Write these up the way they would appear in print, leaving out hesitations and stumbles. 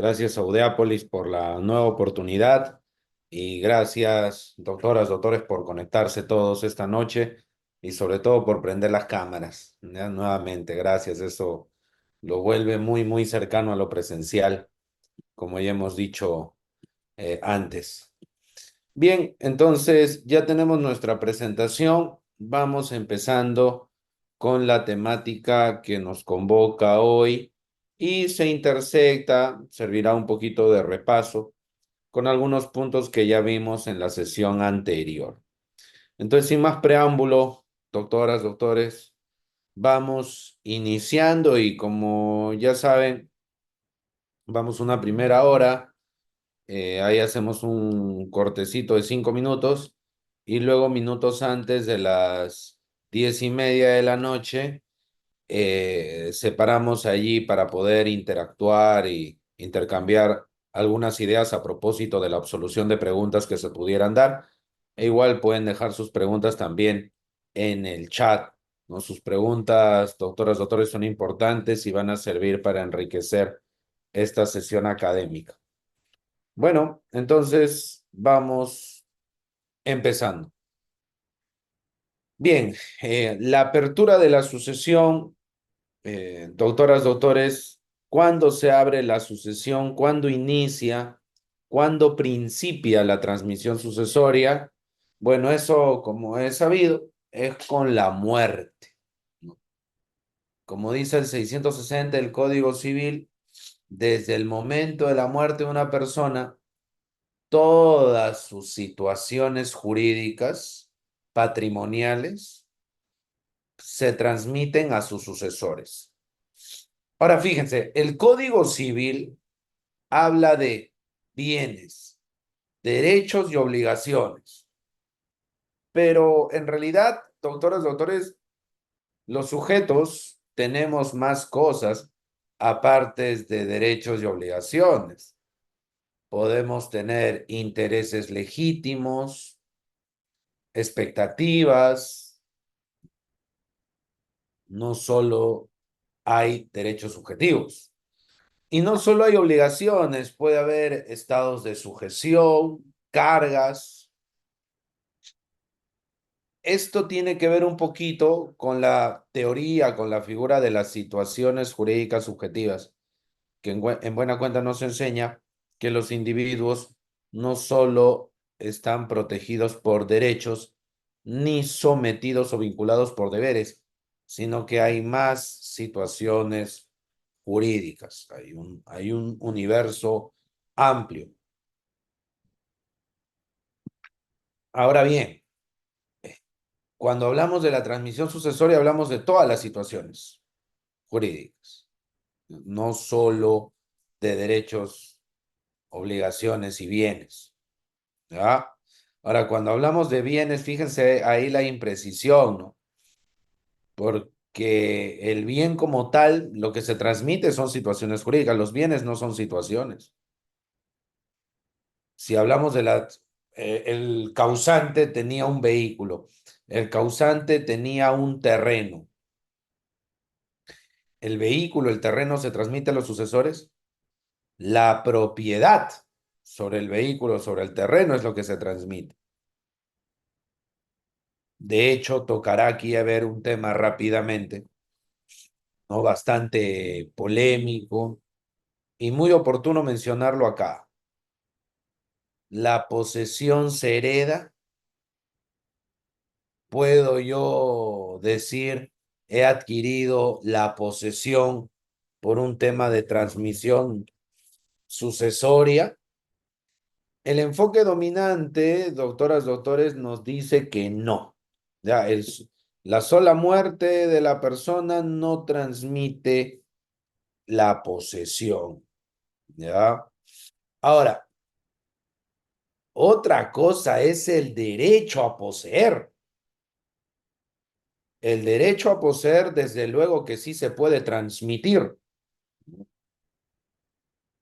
Gracias a Audeápolis por la nueva oportunidad y gracias, doctoras, doctores, por conectarse todos esta noche y sobre todo por prender las cámaras. Ya, nuevamente, gracias. Eso lo vuelve muy, muy cercano a lo presencial, como ya hemos dicho antes. Bien, entonces ya tenemos nuestra presentación. Vamos empezando con la temática que nos convoca hoy y se intersecta, servirá un poquito de repaso con algunos puntos que ya vimos en la sesión anterior. Entonces, sin más preámbulo, doctoras, doctores, vamos iniciando y como ya saben, vamos una primera hora. Ahí hacemos un cortecito de 5 minutos y luego minutos antes de las 10:30 de la noche separamos allí para poder interactuar y intercambiar algunas ideas a propósito de la absolución de preguntas que se pudieran dar. E igual pueden dejar sus preguntas también en el chat, ¿no? Sus preguntas, doctoras, doctores, son importantes y van a servir para enriquecer esta sesión académica. Bueno, entonces vamos empezando. Bien, la apertura de la sucesión, doctoras, doctores, ¿cuándo se abre la sucesión? ¿Cuándo inicia? ¿Cuándo principia la transmisión sucesoria? Bueno, eso, como es sabido, es con la muerte, ¿no? Como dice el 660 del Código Civil, desde el momento de la muerte de una persona, todas sus situaciones jurídicas, patrimoniales, se transmiten a sus sucesores. Ahora, fíjense, el Código Civil habla de bienes, derechos y obligaciones, pero en realidad, doctoras, doctores, los sujetos tenemos más cosas aparte de derechos y obligaciones. Podemos tener intereses legítimos, expectativas, no solo hay derechos subjetivos. Y no solo hay obligaciones, puede haber estados de sujeción, cargas. Esto tiene que ver un poquito con la teoría, con la figura de las situaciones jurídicas subjetivas, que en buena cuenta nos enseña que los individuos no solo están protegidos por derechos, ni sometidos o vinculados por deberes, sino que hay más situaciones jurídicas, hay un universo amplio. Ahora bien, cuando hablamos de la transmisión sucesoria, hablamos de todas las situaciones jurídicas, no solo de derechos, obligaciones y bienes, ¿ya? Ahora, cuando hablamos de bienes, fíjense ahí la imprecisión, ¿no? Porque el bien como tal, lo que se transmite son situaciones jurídicas, los bienes no son situaciones. Si hablamos de el causante tenía un vehículo, el causante tenía un terreno, el vehículo, el terreno se transmite a los sucesores, la propiedad sobre el vehículo, sobre el terreno es lo que se transmite. De hecho, tocará aquí a ver un tema rápidamente, ¿no? Bastante polémico y muy oportuno mencionarlo acá. La posesión se hereda. Puedo yo decir, he adquirido la posesión por un tema de transmisión sucesoria. El enfoque dominante, doctoras, doctores, nos dice que no. Ya, la sola muerte de la persona no transmite la posesión. ¿Ya? Ahora, otra cosa es el derecho a poseer. El derecho a poseer, desde luego que sí se puede transmitir.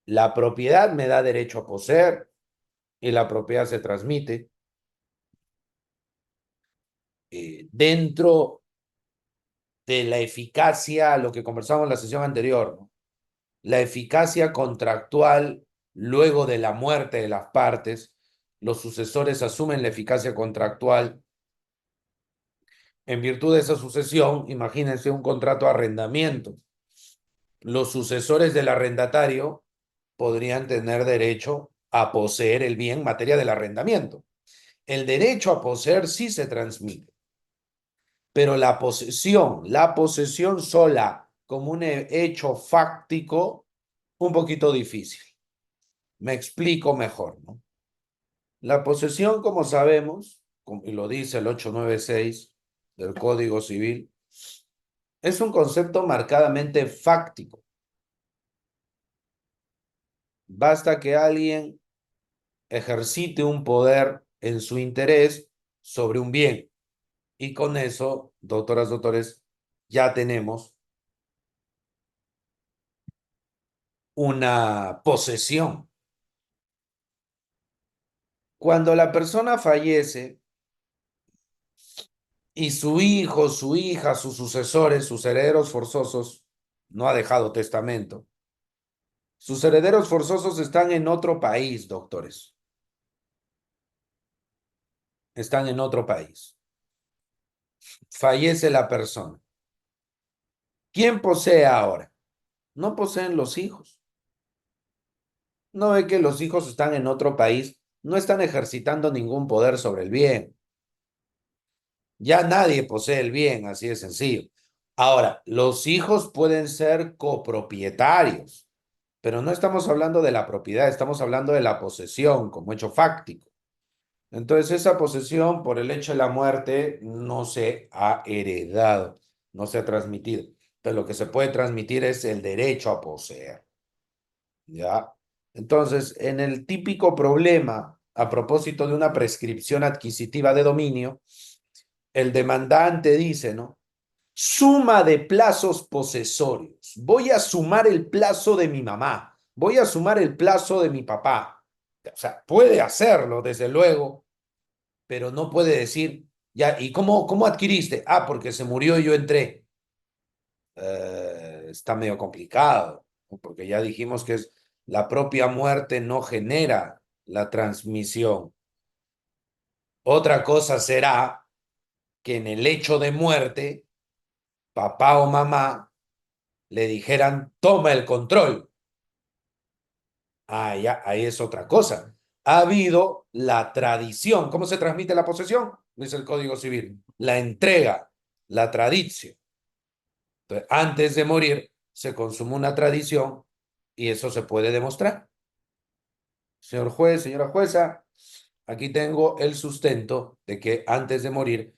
La propiedad me da derecho a poseer y la propiedad se transmite dentro de la eficacia, lo que conversamos en la sesión anterior, ¿no? la eficacia contractual luego de la muerte de las partes. Los sucesores asumen la eficacia contractual. En virtud de esa sucesión, imagínense un contrato de arrendamiento. Los sucesores del arrendatario podrían tener derecho a poseer el bien en materia del arrendamiento. El derecho a poseer sí se transmite, pero la posesión sola como un hecho fáctico, un poquito difícil. Me explico mejor, ¿no? La posesión, como sabemos, y lo dice el 896 del Código Civil, es un concepto marcadamente fáctico. Basta que alguien ejercite un poder en su interés sobre un bien. Y con eso, doctoras, doctores, ya tenemos una posesión. Cuando la persona fallece y su hijo, su hija, sus sucesores, sus herederos forzosos, no ha dejado testamento, sus herederos forzosos están en otro país, doctores. Están en otro país. Fallece la persona. ¿Quién posee ahora? No poseen los hijos. No ve que los hijos están en otro país, no están ejercitando ningún poder sobre el bien. Ya nadie posee el bien, así de sencillo. Ahora, los hijos pueden ser copropietarios, pero no estamos hablando de la propiedad, estamos hablando de la posesión como hecho fáctico. Entonces, esa posesión por el hecho de la muerte no se ha heredado, no se ha transmitido. Pero lo que se puede transmitir es el derecho a poseer. ¿Ya? Entonces, en el típico problema, a propósito de una prescripción adquisitiva de dominio, el demandante dice, ¿no? Suma de plazos posesorios. Voy a sumar el plazo de mi mamá. Voy a sumar el plazo de mi papá. O sea, puede hacerlo, desde luego, pero no puede decir, ya, ¿y cómo adquiriste? Ah, porque se murió y yo entré. Está medio complicado, ¿no? Porque ya dijimos que es la propia muerte no genera la transmisión. Otra cosa será que en el hecho de muerte, papá o mamá le dijeran, toma el control. Ah, ya, ahí es otra cosa. Ha habido la tradición. ¿Cómo se transmite la posesión? Dice el Código Civil. La entrega, la tradición. Entonces, antes de morir, se consumó una tradición y eso se puede demostrar. Señor juez, señora jueza, aquí tengo el sustento de que antes de morir,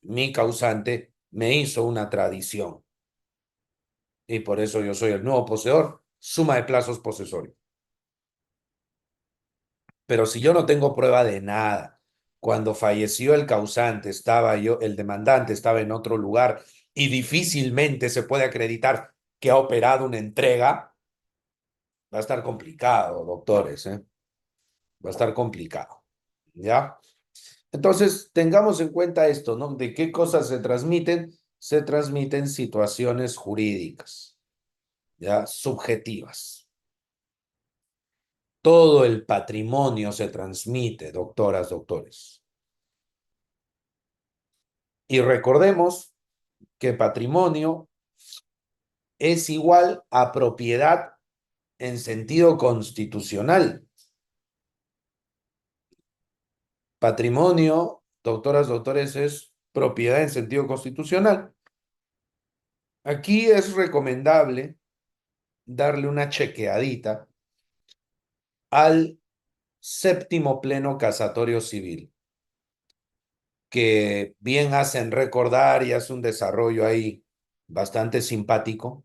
mi causante me hizo una tradición y por eso yo soy el nuevo poseedor, suma de plazos posesorios. Pero si yo no tengo prueba de nada, cuando falleció el causante, estaba yo, el demandante estaba en otro lugar y difícilmente se puede acreditar que ha operado una entrega, va a estar complicado, doctores, ¿eh? Va a estar complicado, ¿ya? Entonces, tengamos en cuenta esto, ¿no? ¿De qué cosas se transmiten? Se transmiten situaciones jurídicas, ¿ya? Subjetivas. Todo el patrimonio se transmite, doctoras, doctores. Y recordemos que patrimonio es igual a propiedad en sentido constitucional. Patrimonio, doctoras, doctores, es propiedad en sentido constitucional. Aquí es recomendable darle una chequeadita al séptimo pleno casatorio civil, que bien hacen recordar y hace un desarrollo ahí bastante simpático.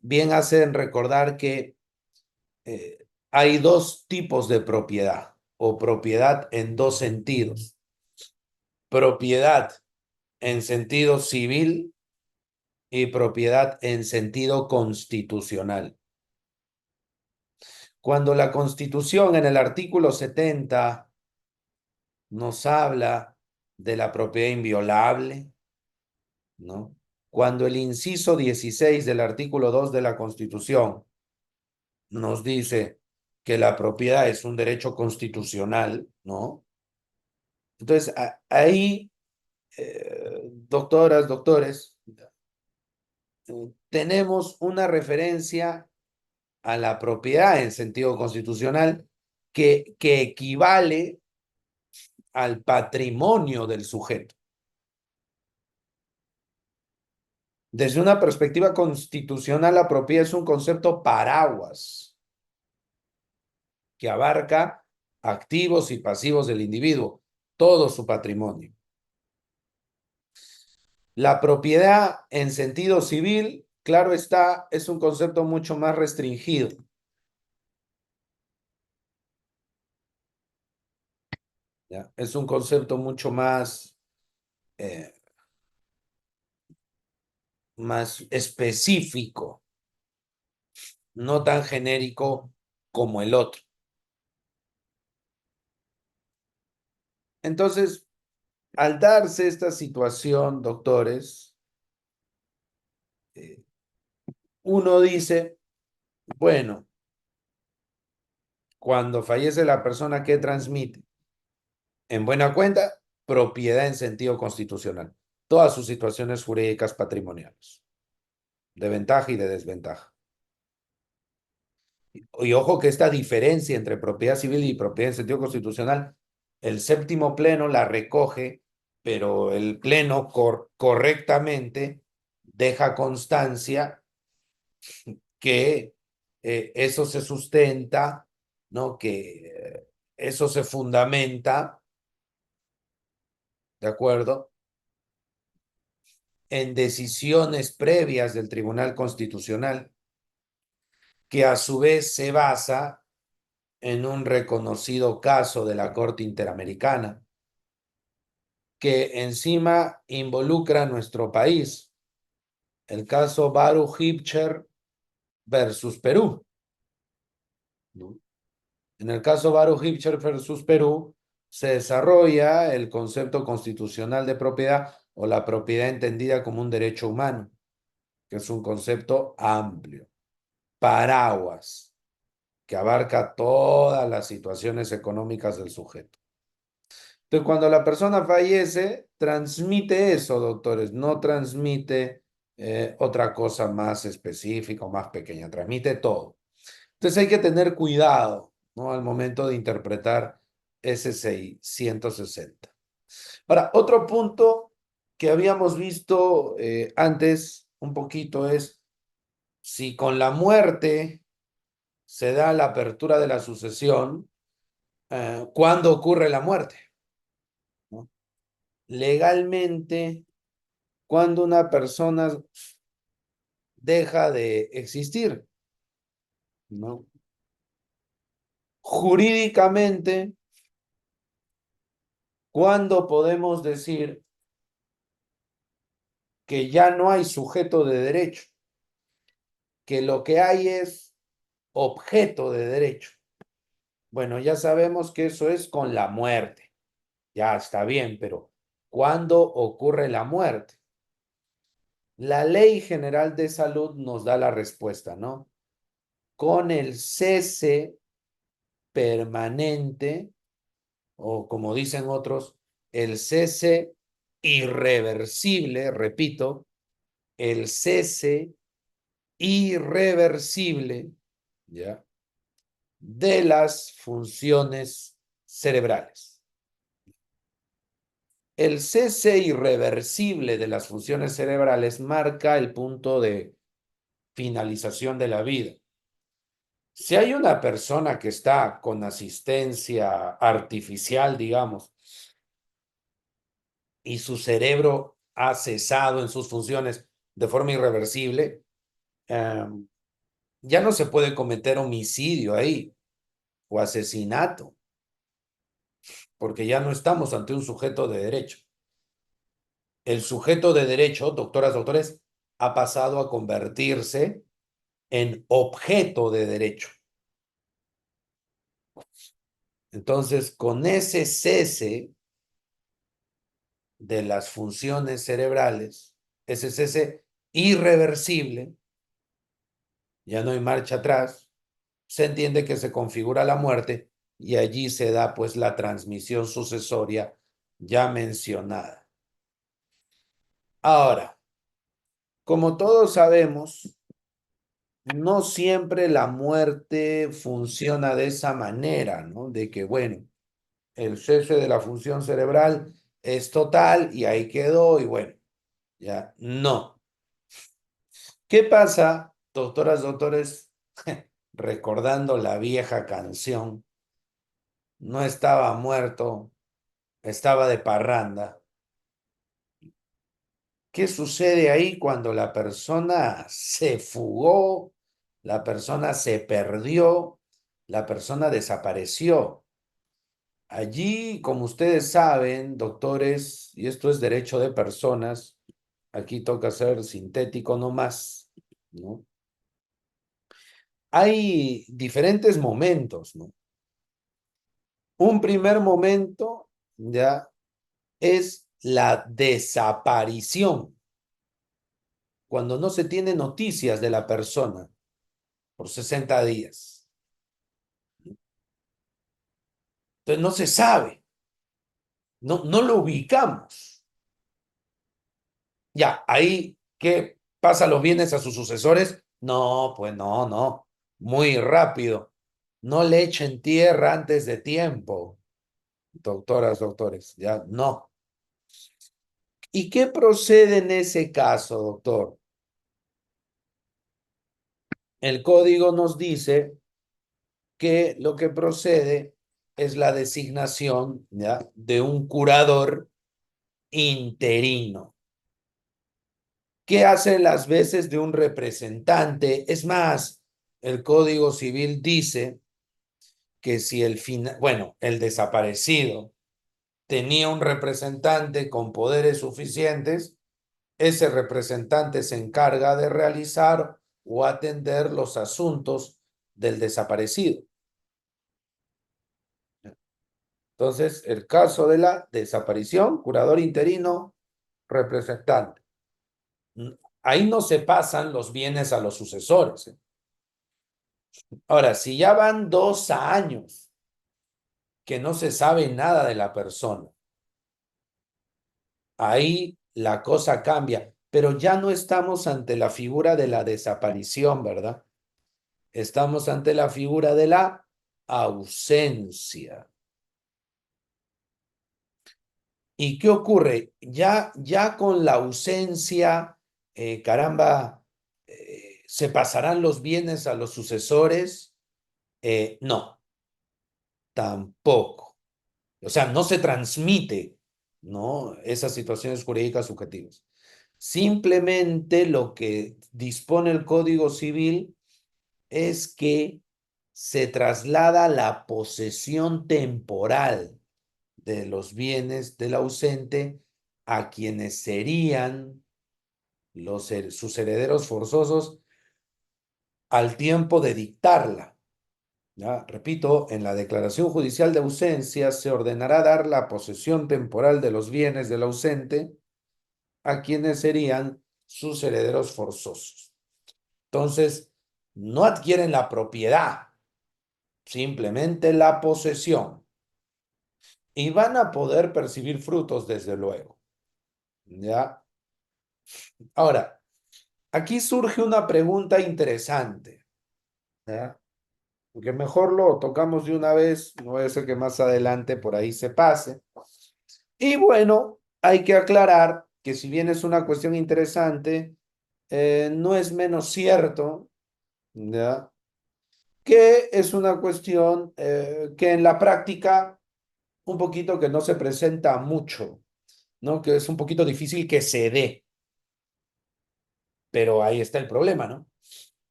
Bien hacen recordar que hay dos tipos de propiedad o propiedad en dos sentidos. Propiedad en sentido civil y propiedad en sentido constitucional. Cuando la Constitución en el artículo 70 nos habla de la propiedad inviolable, ¿no? cuando el inciso 16 del artículo 2 de la Constitución nos dice que la propiedad es un derecho constitucional, ¿no? Entonces, ahí, doctoras, doctores, tenemos una referencia a la propiedad en sentido constitucional que equivale al patrimonio del sujeto. Desde una perspectiva constitucional, la propiedad es un concepto paraguas que abarca activos y pasivos del individuo, todo su patrimonio. La propiedad en sentido civil, claro está, es un concepto mucho más restringido. ¿Ya? Es un concepto mucho eh, más específico, no tan genérico como el otro. Entonces, al darse esta situación, doctores, eh, uno dice, bueno, cuando fallece la persona que transmite, en buena cuenta, propiedad en sentido constitucional, todas sus situaciones jurídicas patrimoniales, de ventaja y de desventaja. Y ojo que esta diferencia entre propiedad civil y propiedad en sentido constitucional, el séptimo pleno la recoge, pero el pleno correctamente deja constancia que eso se sustenta, ¿no? Que eso se fundamenta, ¿de acuerdo? En decisiones previas del Tribunal Constitucional, que a su vez se basa en un reconocido caso de la Corte Interamericana, que encima involucra a nuestro país, el caso Baruch Hipcher versus Perú, ¿no? En el caso Baruch Hipcher versus Perú, se desarrolla el concepto constitucional de propiedad o la propiedad entendida como un derecho humano, que es un concepto amplio, paraguas, que abarca todas las situaciones económicas del sujeto. Entonces, cuando la persona fallece, transmite eso, doctores, no transmite otra cosa más específica o más pequeña, transmite todo. Entonces hay que tener cuidado, ¿no? Al momento de interpretar ese 660. Ahora, otro punto que habíamos visto antes un poquito es si con la muerte se da la apertura de la sucesión, ¿cuándo ocurre la muerte? ¿No? Legalmente, cuando una persona deja de existir, ¿no? Jurídicamente, ¿cuándo podemos decir que ya no hay sujeto de derecho? Que lo que hay es objeto de derecho. Bueno, ya sabemos que eso es con la muerte. Ya está bien, pero ¿cuándo ocurre la muerte? La Ley General de Salud nos da la respuesta, ¿no? Con el cese permanente, o como dicen otros, el cese irreversible, repito, el cese irreversible, ¿ya? De las funciones cerebrales. El cese irreversible de las funciones cerebrales marca el punto de finalización de la vida. Si hay una persona que está con asistencia artificial, digamos, y su cerebro ha cesado en sus funciones de forma irreversible, ya no se puede cometer homicidio ahí o asesinato, porque ya no estamos ante un sujeto de derecho. El sujeto de derecho, doctoras, doctores, ha pasado a convertirse en objeto de derecho. Entonces, con ese cese de las funciones cerebrales, ese cese irreversible, ya no hay marcha atrás, se entiende que se configura la muerte y allí se da pues la transmisión sucesoria ya mencionada. Ahora, como todos sabemos, no siempre la muerte funciona de esa manera, ¿no? De que, bueno, el cese de la función cerebral es total y ahí quedó y bueno, ya no. ¿Qué pasa, doctoras, doctores? Recordando la vieja canción, no estaba muerto, estaba de parranda. ¿Qué sucede ahí cuando la persona se fugó, la persona se perdió, la persona desapareció? Allí, como ustedes saben, doctores, y esto es derecho de personas, aquí toca ser sintético nomás, ¿no? Hay diferentes momentos, ¿no? Un primer momento ya es la desaparición, cuando no se tiene noticias de la persona por 60 días. Entonces no se sabe, no lo ubicamos. Ya, ahí, ¿qué pasa los bienes a sus sucesores? No, pues no, muy rápido. No le echen tierra antes de tiempo, doctoras, doctores, ya, no. ¿Y qué procede en ese caso, doctor? El código nos dice que lo que procede es la designación, ¿ya?, de un curador interino, que hace las veces de un representante. Es más, el Código Civil dice que si el desaparecido tenía un representante con poderes suficientes, ese representante se encarga de realizar o atender los asuntos del desaparecido. Entonces, el caso de la desaparición, curador interino, representante. Ahí no se pasan los bienes a los sucesores, ¿eh? Ahora, si ya van 2 años que no se sabe nada de la persona, ahí la cosa cambia, pero ya no estamos ante la figura de la desaparición, ¿verdad? Estamos ante la figura de la ausencia. ¿Y qué ocurre? Ya con la ausencia, caramba, ¿se pasarán los bienes a los sucesores? No, tampoco. O sea, no se transmite, ¿no?, esas situaciones jurídicas subjetivas. Simplemente lo que dispone el Código Civil es que se traslada la posesión temporal de los bienes del ausente a quienes serían sus herederos forzosos al tiempo de dictarla. ¿Ya? Repito, en la declaración judicial de ausencia se ordenará dar la posesión temporal de los bienes del ausente a quienes serían sus herederos forzosos. Entonces, no adquieren la propiedad, simplemente la posesión. Y van a poder percibir frutos, desde luego. ¿Ya? Ahora, aquí surge una pregunta interesante, ¿ya?, que mejor lo tocamos de una vez, no vaya a ser que más adelante por ahí se pase. Y bueno, hay que aclarar que si bien es una cuestión interesante, no es menos cierto, ¿ya?, que es una cuestión que en la práctica un poquito que no se presenta mucho, ¿no? Que es un poquito difícil que se dé, pero ahí está el problema, ¿no?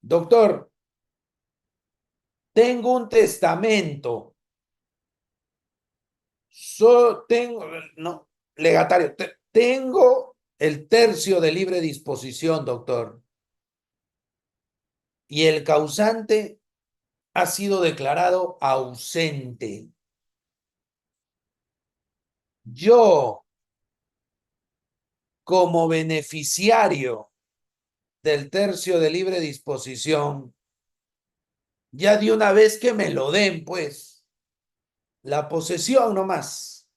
Doctor, tengo un testamento. No, legatario, tengo el tercio de libre disposición, doctor, y el causante ha sido declarado ausente. Yo, como beneficiario del tercio de libre disposición, ya de una vez que me lo den, pues, la posesión nomás.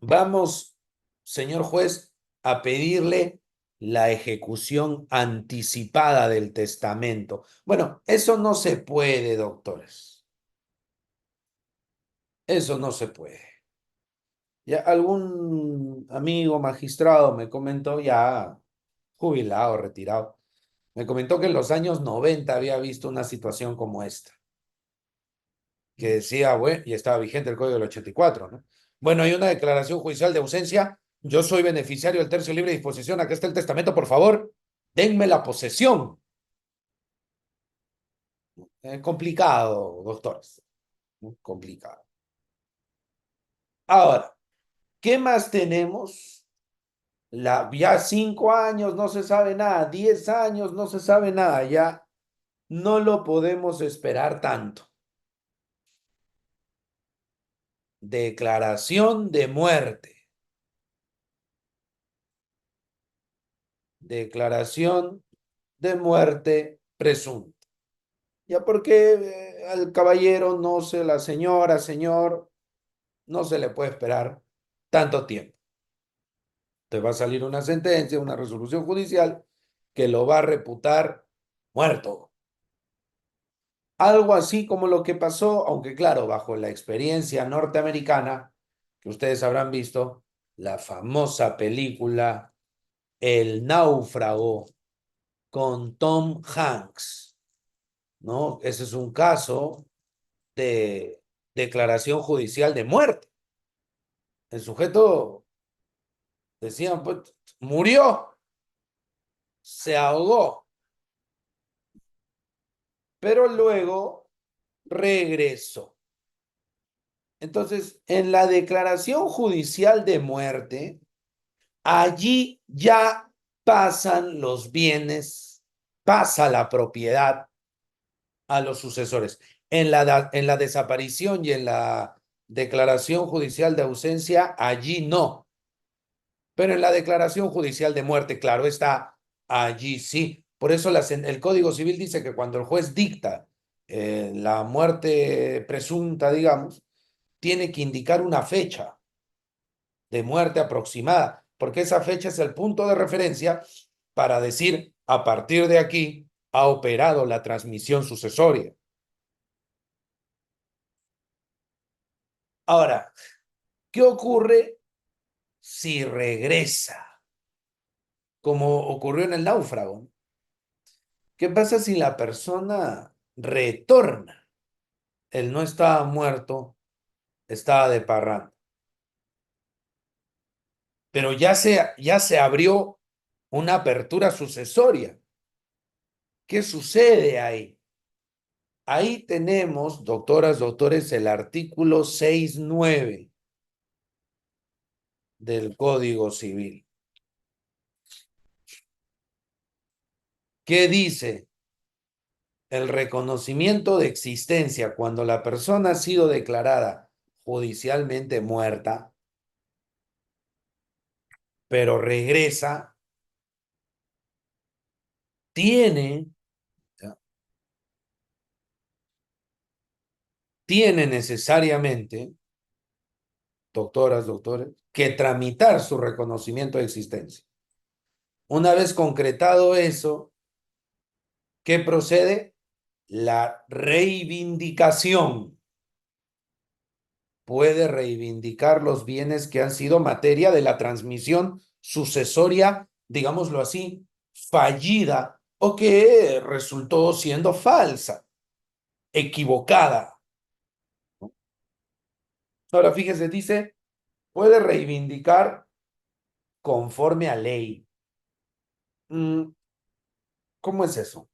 Vamos, señor juez, a pedirle la ejecución anticipada del testamento. Bueno, eso no se puede, doctores. Eso no se puede. Ya algún amigo magistrado me comentó, ya jubilado, retirado, me comentó que en los años 90 había visto una situación como esta, que decía, bueno, y estaba vigente el Código del 84, ¿no? Bueno, hay una declaración judicial de ausencia, yo soy beneficiario del tercio libre disposición, acá está el testamento, por favor, denme la posesión. Complicado, doctores, ¿no? Complicado. Ahora, ¿qué más tenemos? Ya 5 años no se sabe nada, 10 años no se sabe nada, ya no lo podemos esperar tanto. Declaración de muerte. Declaración de muerte presunta. Ya porque al caballero no se, la señora, señor, no se le puede esperar tanto tiempo. Te va a salir una sentencia, una resolución judicial que lo va a reputar muerto. Algo así como lo que pasó, aunque claro, bajo la experiencia norteamericana, que ustedes habrán visto, la famosa película El náufrago con Tom Hanks, ¿no? Ese es un caso de declaración judicial de muerte. El sujeto, decían, pues, murió, se ahogó, pero luego regresó. Entonces, en la declaración judicial de muerte, allí ya pasan los bienes, pasa la propiedad a los sucesores. En la desaparición y en la declaración judicial de ausencia, allí no. Pero en la declaración judicial de muerte, claro está, allí sí. Por eso el Código Civil dice que cuando el juez dicta la muerte presunta, digamos, tiene que indicar una fecha de muerte aproximada, porque esa fecha es el punto de referencia para decir, a partir de aquí ha operado la transmisión sucesoria. Ahora, ¿qué ocurre si regresa? Como ocurrió en el náufrago. ¿Qué pasa si la persona retorna? Él no estaba muerto, estaba de parranda, pero ya se abrió una apertura sucesoria. ¿Qué sucede ahí? Ahí tenemos, doctoras, doctores, el artículo 6.9 del Código Civil. ¿Qué dice? El reconocimiento de existencia cuando la persona ha sido declarada judicialmente muerta, pero regresa, tiene, tiene necesariamente, doctoras, doctores, que tramitar su reconocimiento de existencia. Una vez concretado eso, ¿qué procede? La reivindicación. Puede reivindicar los bienes que han sido materia de la transmisión sucesoria, digámoslo así, fallida o que resultó siendo falsa, equivocada. Ahora, fíjese, dice, puede reivindicar conforme a ley. ¿Cómo es eso?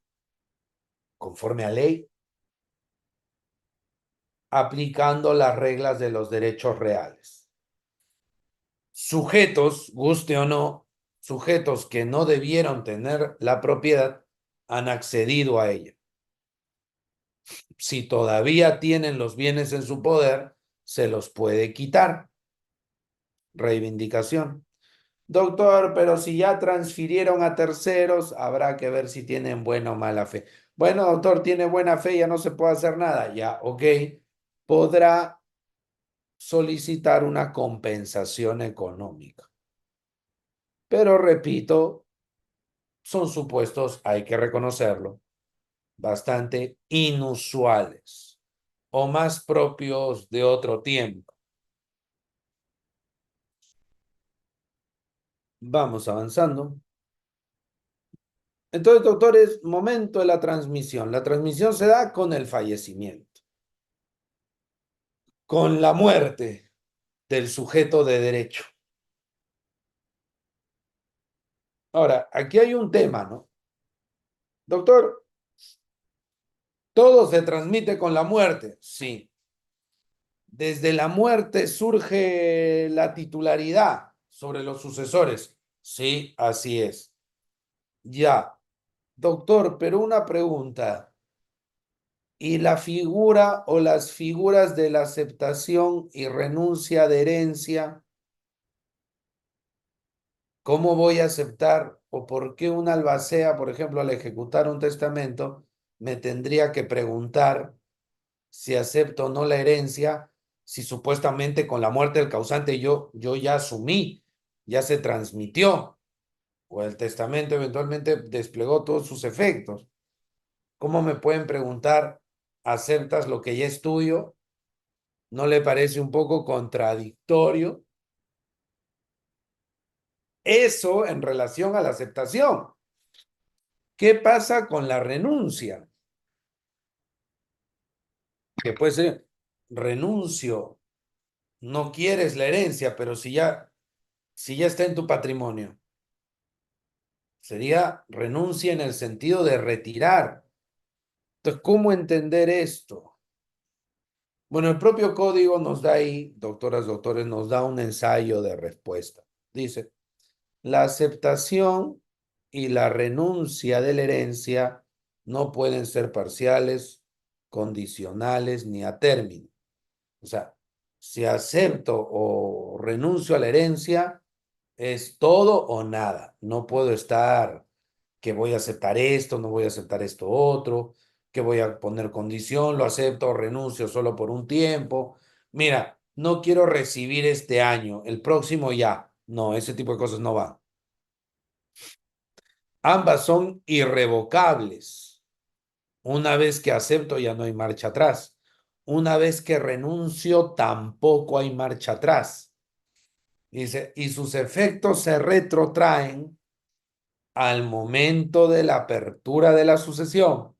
Conforme a ley, aplicando las reglas de los derechos reales. Sujetos, guste o no, sujetos que no debieron tener la propiedad han accedido a ella. Si todavía tienen los bienes en su poder, se los puede quitar. reivindicación. Doctor, pero si ya transfirieron a terceros, habrá que ver si tienen buena o mala fe. Bueno, doctor, tiene buena fe, ya no se puede hacer nada. Ya, ok. Podrá solicitar una compensación económica. Pero repito, son supuestos, hay que reconocerlo, bastante inusuales o más propios de otro tiempo. Vamos avanzando. Entonces, doctores, momento de la transmisión. La transmisión se da con el fallecimiento, con la muerte del sujeto de derecho. Ahora, aquí hay un tema, ¿no? Doctor, ¿todo se transmite con la muerte? Sí. Desde la muerte surge la titularidad sobre los sucesores. Sí, así es. Ya. Doctor, pero una pregunta. ¿Y la figura o las figuras de la aceptación y renuncia de herencia? ¿Cómo voy a aceptar o por qué un albacea, por ejemplo, al ejecutar un testamento, me tendría que preguntar si acepto o no la herencia, si supuestamente con la muerte del causante yo ya asumí, ya se transmitió, o el testamento eventualmente desplegó todos sus efectos? ¿Cómo me pueden preguntar, aceptas lo que ya es tuyo? ¿No le parece un poco contradictorio? Eso en relación a la aceptación. ¿Qué pasa con la renuncia? Que puede ser, renuncio, no quieres la herencia, pero si ya está en tu patrimonio, sería renuncia en el sentido de retirar. Entonces, ¿cómo entender esto? Bueno, el propio código nos da ahí, doctoras, doctores, nos da un ensayo de respuesta. Dice, la aceptación y la renuncia de la herencia no pueden ser parciales, condicionales ni a término. O sea, si acepto o renuncio a la herencia, es todo o nada. No puedo estar que voy a aceptar esto, no voy a aceptar esto otro, que voy a poner condición, lo acepto o renuncio solo por un tiempo. Mira, no quiero recibir este año, el próximo ya. No, ese tipo de cosas no va. Ambas son irrevocables. Una vez que acepto ya no hay marcha atrás. Una vez que renuncio tampoco hay marcha atrás. Dice, y sus efectos se retrotraen al momento de la apertura de la sucesión.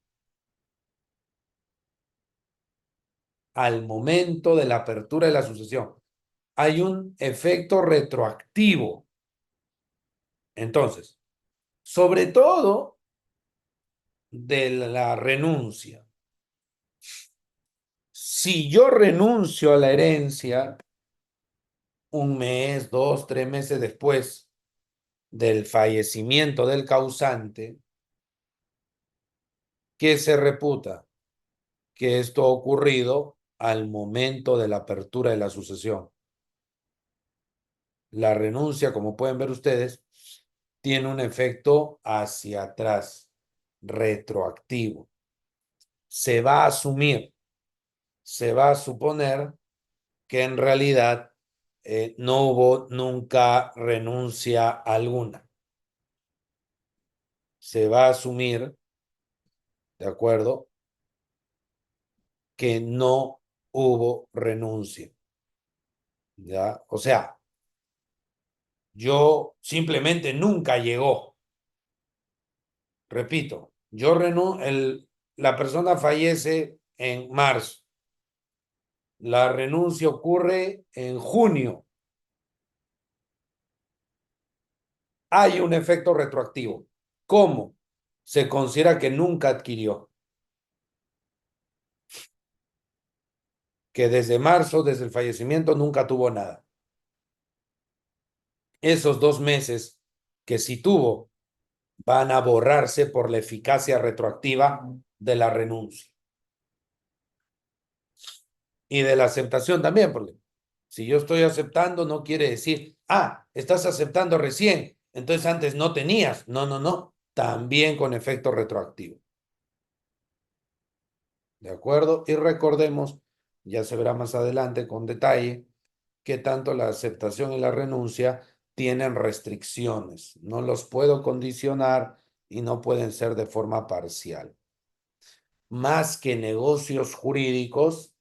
Al momento de la apertura de la sucesión. Hay un efecto retroactivo. Entonces, sobre todo de la renuncia. Si yo renuncio a la herencia un mes, dos, 3 meses después del fallecimiento del causante, ¿qué se reputa? Que esto ha ocurrido al momento de la apertura de la sucesión. La renuncia, como pueden ver ustedes, tiene un efecto hacia atrás, retroactivo. Se va a asumir, se va a suponer que en realidad no hubo nunca renuncia alguna. Se va a asumir, ¿de acuerdo?, que no hubo renuncia. ¿Ya? O sea, yo simplemente nunca llegó. Repito, la persona fallece en marzo. La renuncia ocurre en junio. Hay un efecto retroactivo. ¿Cómo? Se considera que nunca adquirió. Que desde marzo, desde el fallecimiento, nunca tuvo nada. Esos 2 meses que sí tuvo van a borrarse por la eficacia retroactiva de la renuncia. Y de la aceptación también, porque Si yo estoy aceptando, no quiere decir, ah, estás aceptando recién, entonces antes no tenías. No, no, no. También con efecto retroactivo. ¿De acuerdo? Y recordemos, ya se verá más adelante con detalle, que tanto la aceptación y la renuncia tienen restricciones. No los puedo condicionar y no pueden ser de forma parcial. Más que negocios jurídicos,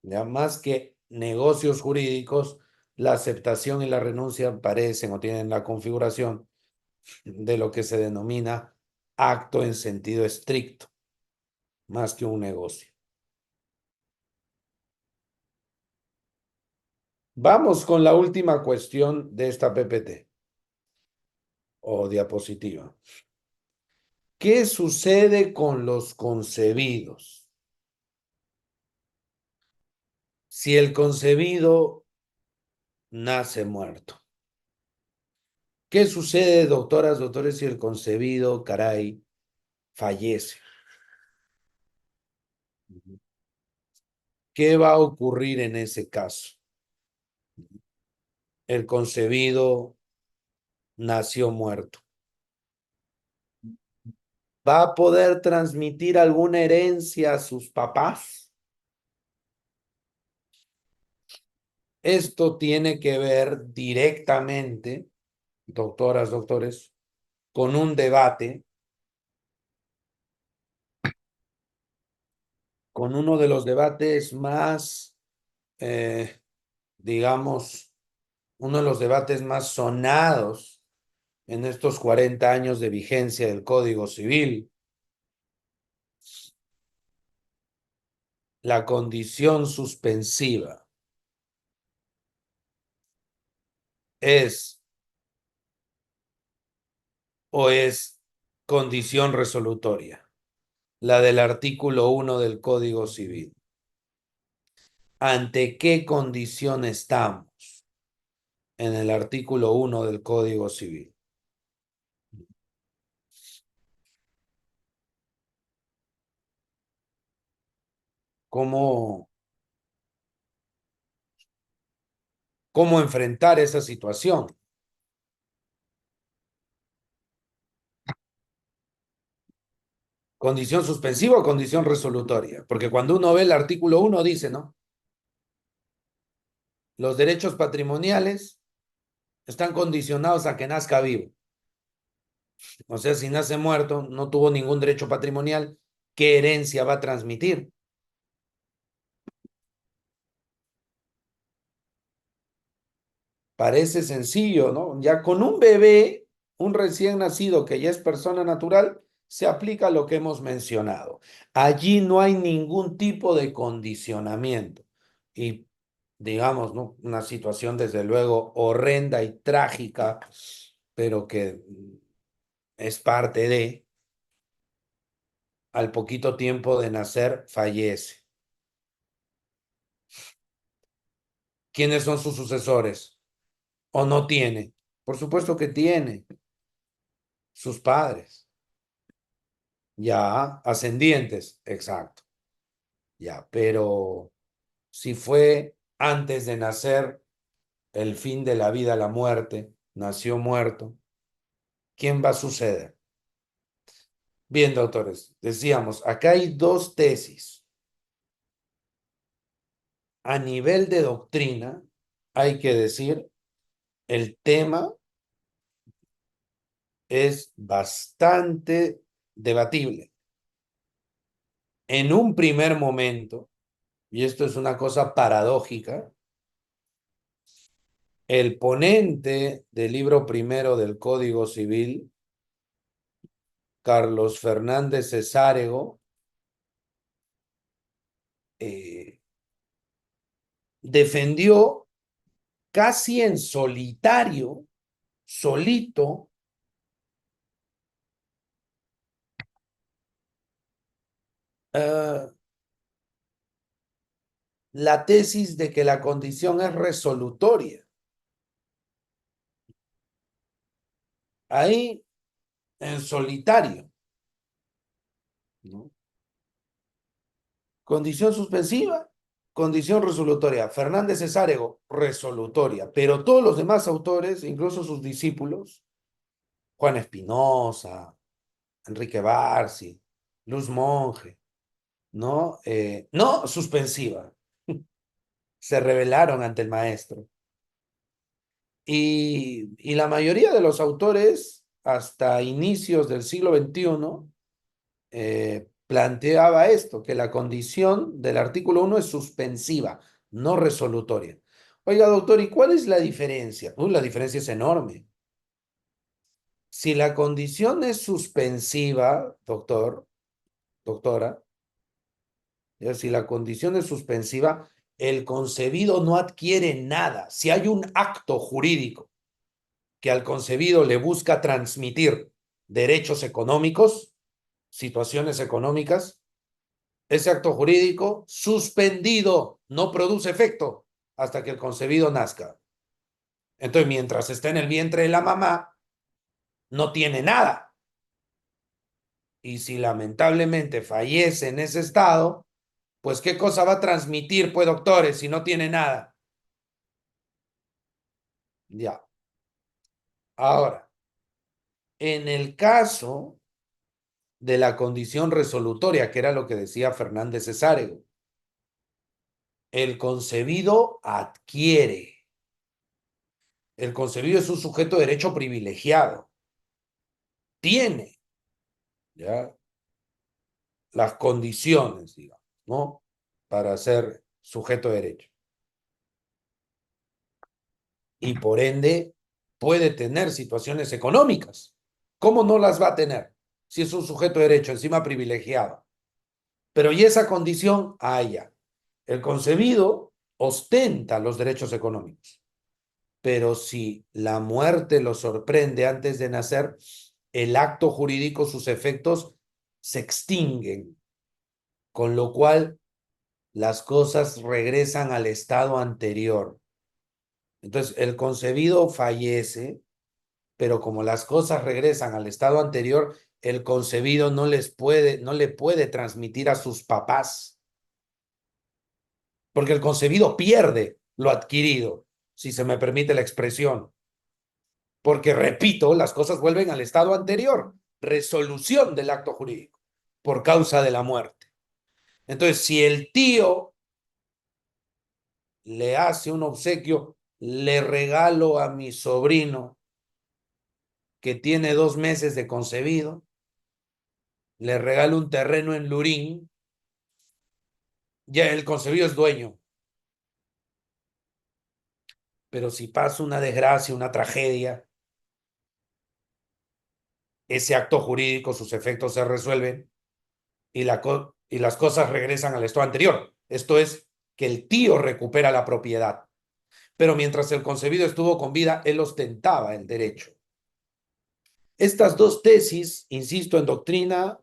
ya más que negocios jurídicos, la aceptación y la renuncia aparecen o tienen la configuración de lo que se denomina acto en sentido estricto, más que un negocio. Vamos con la última cuestión de esta PPT o diapositiva. ¿Qué sucede con los concebidos? Si el concebido nace muerto. ¿Qué sucede, doctoras, doctores, si el concebido, caray, fallece? ¿Qué va a ocurrir en ese caso? El concebido nació muerto. ¿Va a poder transmitir alguna herencia a sus papás? Esto tiene que ver directamente, doctoras, doctores, con un debate, con uno de los debates más, digamos, uno de los debates más sonados en estos 40 años de vigencia del Código Civil, la condición suspensiva es o es condición resolutoria, la del artículo 1 del Código Civil. ¿Ante qué condición estamos en el artículo 1 del Código Civil? ¿Cómo, cómo enfrentar esa situación? ¿Condición suspensiva o condición resolutoria? Porque cuando uno ve el artículo 1 dice, ¿no? Los derechos patrimoniales están condicionados a que nazca vivo. O sea, si nace muerto, no tuvo ningún derecho patrimonial, ¿qué herencia va a transmitir? Parece sencillo, ¿no? Ya con un bebé, un recién nacido que ya es persona natural, se aplica lo que hemos mencionado. Allí no hay ningún tipo de condicionamiento. Y digamos, ¿no? Una situación desde luego horrenda y trágica, pero que es parte de, al poquito tiempo de nacer, fallece. ¿Quiénes son sus sucesores? ¿O no tiene? Por supuesto que tiene sus padres. Ya, ascendientes, exacto. Ya, pero si fue antes de nacer el fin de la vida, la muerte, nació muerto, ¿quién va a suceder? Bien, doctores, decíamos, acá hay dos tesis. A nivel de doctrina, hay que decir, el tema es bastante debatible. En un primer momento, y esto es una cosa paradójica, el ponente del libro primero del Código Civil, Carlos Fernández Cesárego, eh, defendió casi en solitario, solito, uh, la tesis de que la condición es resolutoria. Ahí, en solitario, ¿no? Condición suspensiva, condición resolutoria. Fernández Cesárego, resolutoria. Pero todos los demás autores, incluso sus discípulos, Juan Espinosa, Enrique Barsi, Luz Monge, ¿no? No, suspensiva. Se rebelaron ante el maestro. Y la mayoría de los autores, hasta inicios del siglo XXI, planteaba esto, que la condición del artículo 1 es suspensiva, no resolutoria. Oiga, doctor, ¿y cuál es la diferencia? La diferencia es enorme. Si la condición es suspensiva, doctora, si la condición es suspensiva, el concebido no adquiere nada. Si hay un acto jurídico que al concebido le busca transmitir derechos económicos, situaciones económicas, ese acto jurídico suspendido no produce efecto hasta que el concebido nazca. Entonces, mientras está en el vientre de la mamá, no tiene nada. Y si lamentablemente fallece en ese estado, pues ¿qué cosa va a transmitir, pues, doctores, si no tiene nada? Ya. Ahora, en el caso de la condición resolutoria, que era lo que decía Fernández Cesárego, el concebido adquiere. El concebido es un sujeto de derecho privilegiado. Tiene, ¿ya? Las condiciones, digamos, ¿no? Para ser sujeto de derecho. Y por ende puede tener situaciones económicas. ¿Cómo no las va a tener si es un sujeto de derecho, encima privilegiado? Pero y esa condición, ya. El concebido ostenta los derechos económicos. Pero si la muerte lo sorprende antes de nacer, el acto jurídico, sus efectos se extinguen, con lo cual las cosas regresan al estado anterior. Entonces, el concebido fallece, pero como las cosas regresan al estado anterior, el concebido no le puede transmitir a sus papás, porque el concebido pierde lo adquirido, si se me permite la expresión. Porque, repito, las cosas vuelven al estado anterior, resolución del acto jurídico por causa de la muerte. Entonces, si el tío le hace un obsequio, le regalo a mi sobrino que tiene 2 meses de concebido, le regalo un terreno en Lurín, ya el concebido es dueño. Pero si pasa una desgracia, una tragedia, ese acto jurídico, sus efectos se resuelven y las cosas regresan al estado anterior. Esto es que el tío recupera la propiedad. Pero mientras el concebido estuvo con vida, él ostentaba el derecho. Estas dos tesis, insisto, en doctrina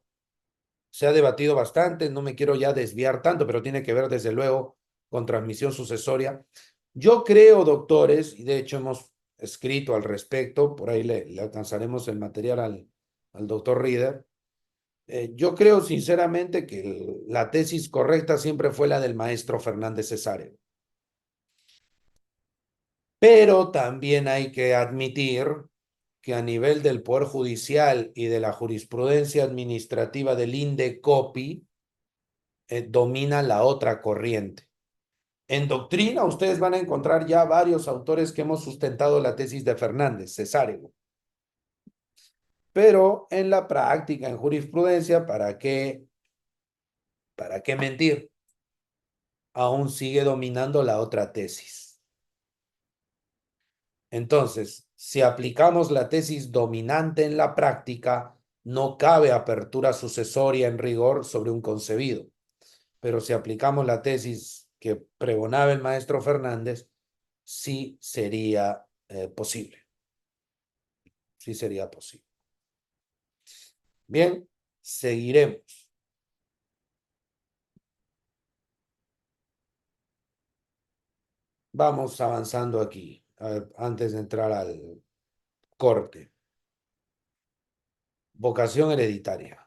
se ha debatido bastante, no me quiero ya desviar tanto, pero tiene que ver desde luego con transmisión sucesoria. Yo creo, doctores, y de hecho hemos escrito al respecto, por ahí le alcanzaremos el material al doctor Rieder. Yo creo sinceramente que la tesis correcta siempre fue la del maestro Fernández Cesáreo. Pero también hay que admitir que a nivel del Poder Judicial y de la jurisprudencia administrativa del INDECOPI, domina la otra corriente. En doctrina, ustedes van a encontrar ya varios autores que hemos sustentado la tesis de Fernández, Cesáreo. Pero en la práctica, en jurisprudencia, ¿para qué mentir? Aún sigue dominando la otra tesis. Entonces, si aplicamos la tesis dominante en la práctica, no cabe apertura sucesoria en rigor sobre un concebido. Pero si aplicamos la tesis que pregonaba el maestro Fernández, sí sería posible. Sí sería posible. Bien, seguiremos. Vamos avanzando aquí, antes de entrar al corte. Vocación hereditaria.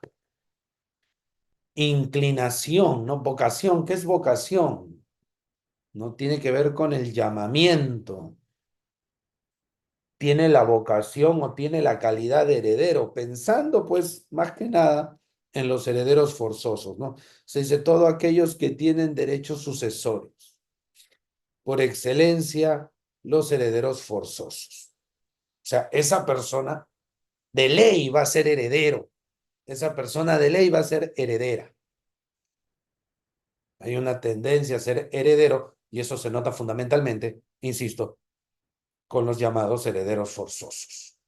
Inclinación, ¿no? Vocación, ¿qué es vocación? no tiene que ver con el llamamiento, tiene la vocación o tiene la calidad de heredero, pensando pues más que nada en los herederos forzosos, ¿no? Se dice todos aquellos que tienen derechos sucesorios, por excelencia, los herederos forzosos. O sea, esa persona de ley va a ser heredero, esa persona de ley va a ser heredera. Hay una tendencia a ser heredero y eso se nota fundamentalmente, insisto, con los llamados herederos forzosos.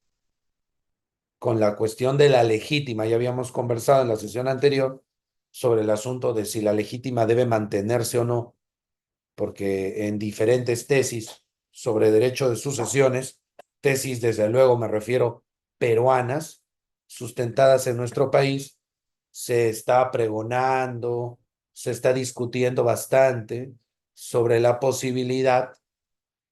Con la cuestión de la legítima, ya habíamos conversado en la sesión anterior sobre el asunto de si la legítima debe mantenerse o no, porque en diferentes tesis sobre derecho de sucesiones, tesis desde luego me refiero peruanas, sustentadas en nuestro país, se está pregonando, se está discutiendo bastante sobre la posibilidad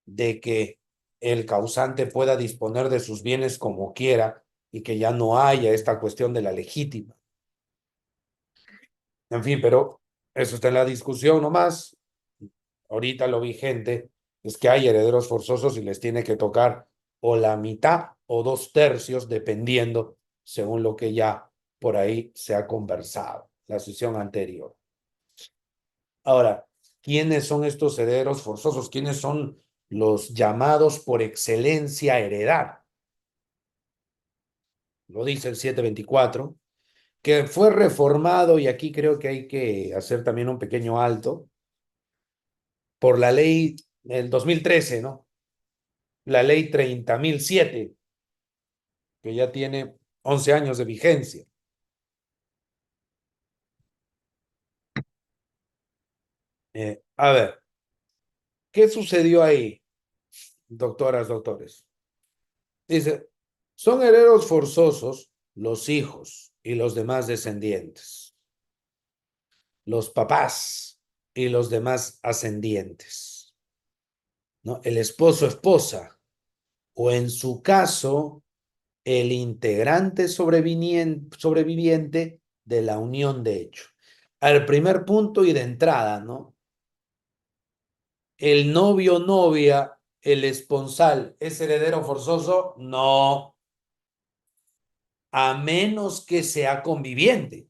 de que el causante pueda disponer de sus bienes como quiera y que ya no haya esta cuestión de la legítima. En fin, pero eso está en la discusión nomás. Ahorita lo vigente es que hay herederos forzosos y les tiene que tocar o la mitad o 2/3, dependiendo, según lo que ya por ahí se ha conversado, la sesión anterior. Ahora, ¿quiénes son estos herederos forzosos? ¿Quiénes son los llamados por excelencia a heredar? Lo dice el 724, que fue reformado, y aquí creo que hay que hacer también un pequeño alto, por la ley del 2013, ¿no? La ley 30.007, que ya tiene 11 años de vigencia. A ver, ¿qué sucedió ahí, doctoras, doctores? Dice, son herederos forzosos los hijos y los demás descendientes, los papás y los demás ascendientes, ¿no? El esposo, esposa, o en su caso, el integrante sobreviviente de la unión de hecho. Al primer punto y de entrada, ¿no? El novio, novia, el esponsal, ¿es heredero forzoso? No, a menos que sea conviviente,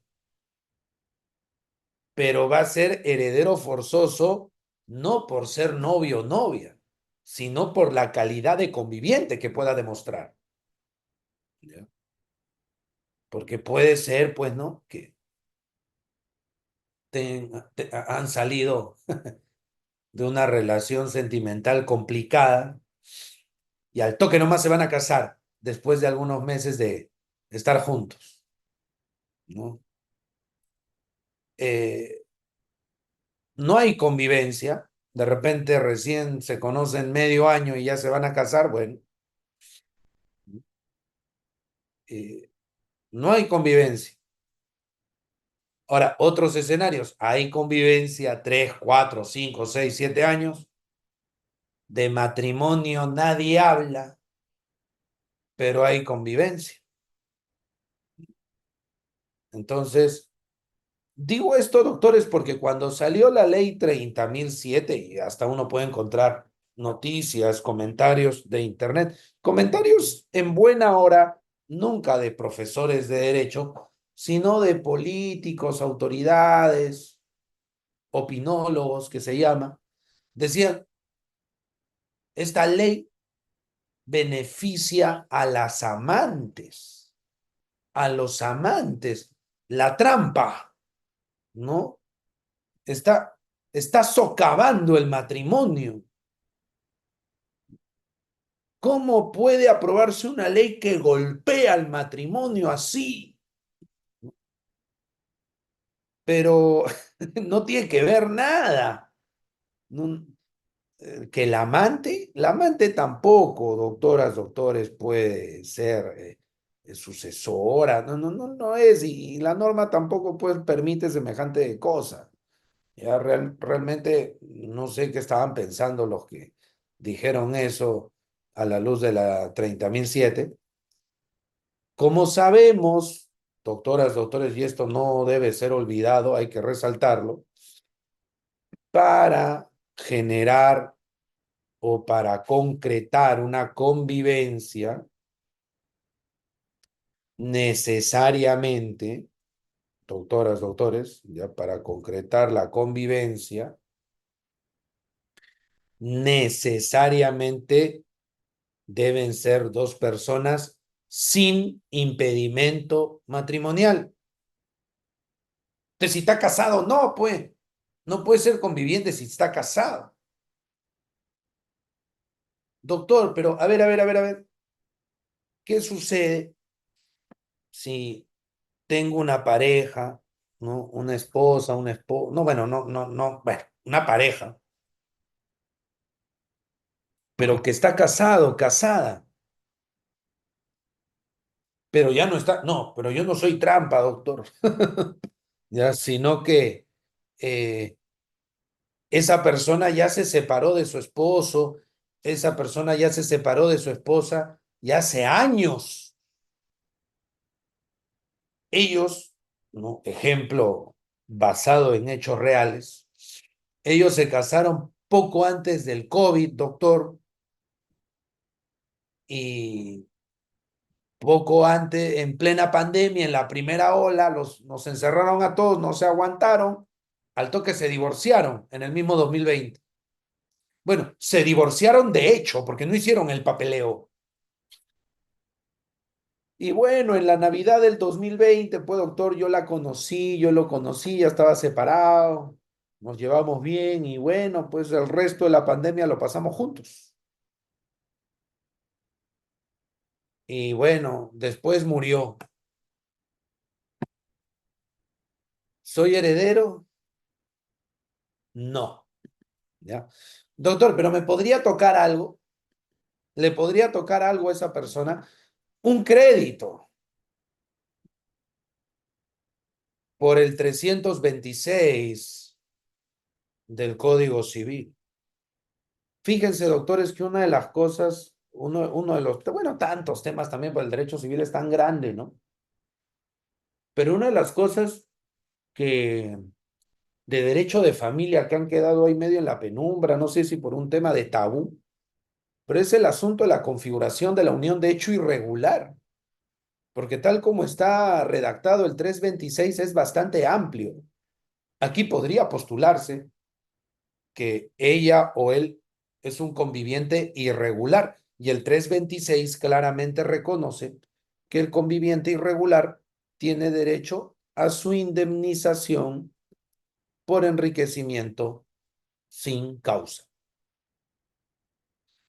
pero va a ser heredero forzoso no por ser novio o novia, sino por la calidad de conviviente que pueda demostrar. ¿Ya? Porque puede ser, pues, ¿no? Que han salido de una relación sentimental complicada y al toque nomás se van a casar después de algunos meses de estar juntos, ¿no? Eh, no hay convivencia, de repente recién se conocen medio año y ya se van a casar, bueno, eh, no hay convivencia. Ahora, otros escenarios, hay convivencia 3, 4, 5, 6, 7 años, de matrimonio nadie habla, pero hay convivencia. Entonces, digo esto, doctores, porque cuando salió la ley 30.007, y hasta uno puede encontrar noticias, comentarios de internet, comentarios en buena hora, nunca de profesores de derecho, sino de políticos, autoridades, opinólogos, que se llama, decían, esta ley beneficia a las amantes, a los amantes, la trampa, ¿no? Está, está socavando el matrimonio. ¿Cómo puede aprobarse una ley que golpea al matrimonio así? Pero no tiene que ver nada. No, que la amante tampoco, doctoras, doctores, puede ser sucesora. No, no, no, no es. Y la norma tampoco pues, permite semejante cosa. Ya realmente no sé qué estaban pensando los que dijeron eso a la luz de la 30.007. Como sabemos, doctoras, doctores, y esto no debe ser olvidado, hay que resaltarlo, para generar o para concretar una convivencia, necesariamente, doctoras, doctores, ya para concretar la convivencia, necesariamente deben ser dos personas sin impedimento matrimonial. Entonces, si está casado, no, pues, no puede ser conviviente si está casado. Doctor, pero a ver, ¿qué sucede si tengo una pareja, ¿no? Una esposa, un esposo, no, bueno, bueno, una pareja, pero que está casado, casada, pero ya no está, no, pero yo no soy trampa, doctor, ya, sino que eh, esa persona ya se separó de su esposo, esa persona ya se separó de su esposa ya hace años. Ellos, ¿no? Ejemplo basado en hechos reales, ellos se casaron poco antes del COVID, doctor, y poco antes, en plena pandemia, en la primera ola, nos encerraron a todos, no se aguantaron, al toque se divorciaron en el mismo 2020. Bueno, se divorciaron de hecho, porque no hicieron el papeleo. Y bueno, en la Navidad del 2020, pues doctor, yo la conocí, yo lo conocí, ya estaba separado, nos llevamos bien y bueno, pues el resto de la pandemia lo pasamos juntos. Y bueno, después murió. ¿Soy heredero? No, ¿ya? Doctor, pero ¿me podría tocar algo? ¿Le podría tocar algo a esa persona? Un crédito por el 326 del Código Civil. Fíjense, doctores, que una de las cosas, uno de los, bueno, tantos temas también, por el derecho civil es tan grande, ¿no? Pero una de las cosas que de derecho de familia que han quedado ahí medio en la penumbra, no sé si por un tema de tabú, pero es el asunto de la configuración de la unión de hecho irregular, porque tal como está redactado el 326 es bastante amplio. Aquí podría postularse que ella o él es un conviviente irregular y el 326 claramente reconoce que el conviviente irregular tiene derecho a su indemnización por enriquecimiento sin causa.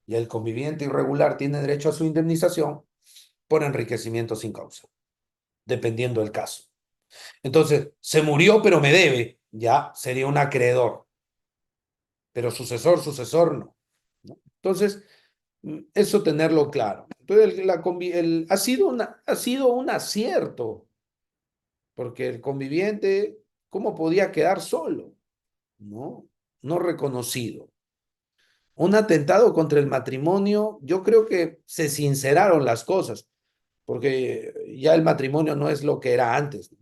Y el conviviente irregular tiene derecho a su indemnización por enriquecimiento sin causa, dependiendo del caso. Entonces, se murió pero me debe, ya sería un acreedor, pero sucesor no. ¿No? Entonces, eso tenerlo claro. Entonces, ha sido un acierto, porque el conviviente, ¿cómo podía quedar solo? ¿No? No reconocido. Un atentado contra el matrimonio, yo creo que se sinceraron las cosas, porque ya el matrimonio no es lo que era antes, ¿no?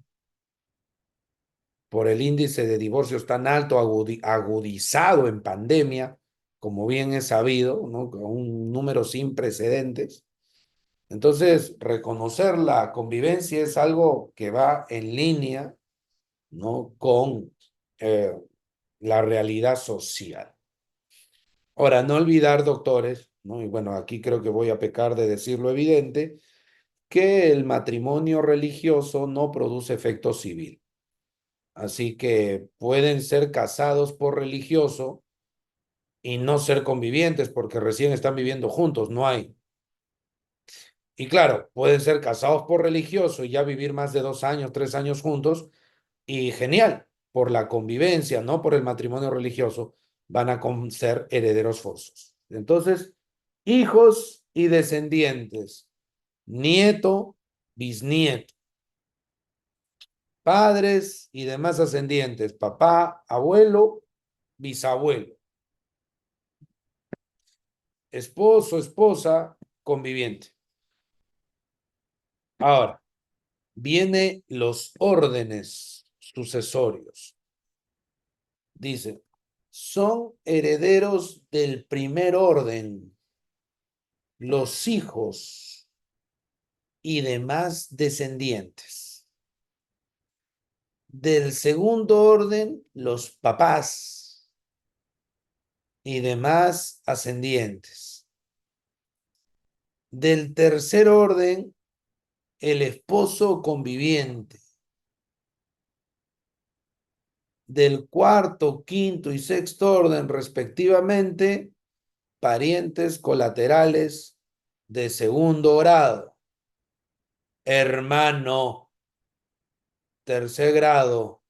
Por el índice de divorcios tan alto, agudizado en pandemia, como bien es sabido, ¿no? Con un número sin precedentes. Entonces, reconocer la convivencia es algo que va en línea, ¿no? Con eh, la realidad social. Ahora, no olvidar, doctores, ¿no? Y bueno, aquí creo que voy a pecar de decir lo evidente, que el matrimonio religioso no produce efecto civil. Así que pueden ser casados por religioso y no ser convivientes porque recién están viviendo juntos, no hay. Y claro, pueden ser casados por religioso y ya vivir más de 2 años, 3 años juntos y genial, por la convivencia, no por el matrimonio religioso, van a ser herederos forzosos. Entonces, hijos y descendientes, nieto, bisnieto, padres y demás ascendientes, papá, abuelo, bisabuelo, esposo, esposa, conviviente. Ahora, viene los órdenes sucesorios. Dice. son herederos del primer orden, los hijos y demás descendientes. Del segundo orden, los papás y demás ascendientes. Del tercer orden, el esposo conviviente. Del cuarto, quinto y sexto orden, respectivamente, parientes colaterales de segundo grado. Hermano, tercer grado,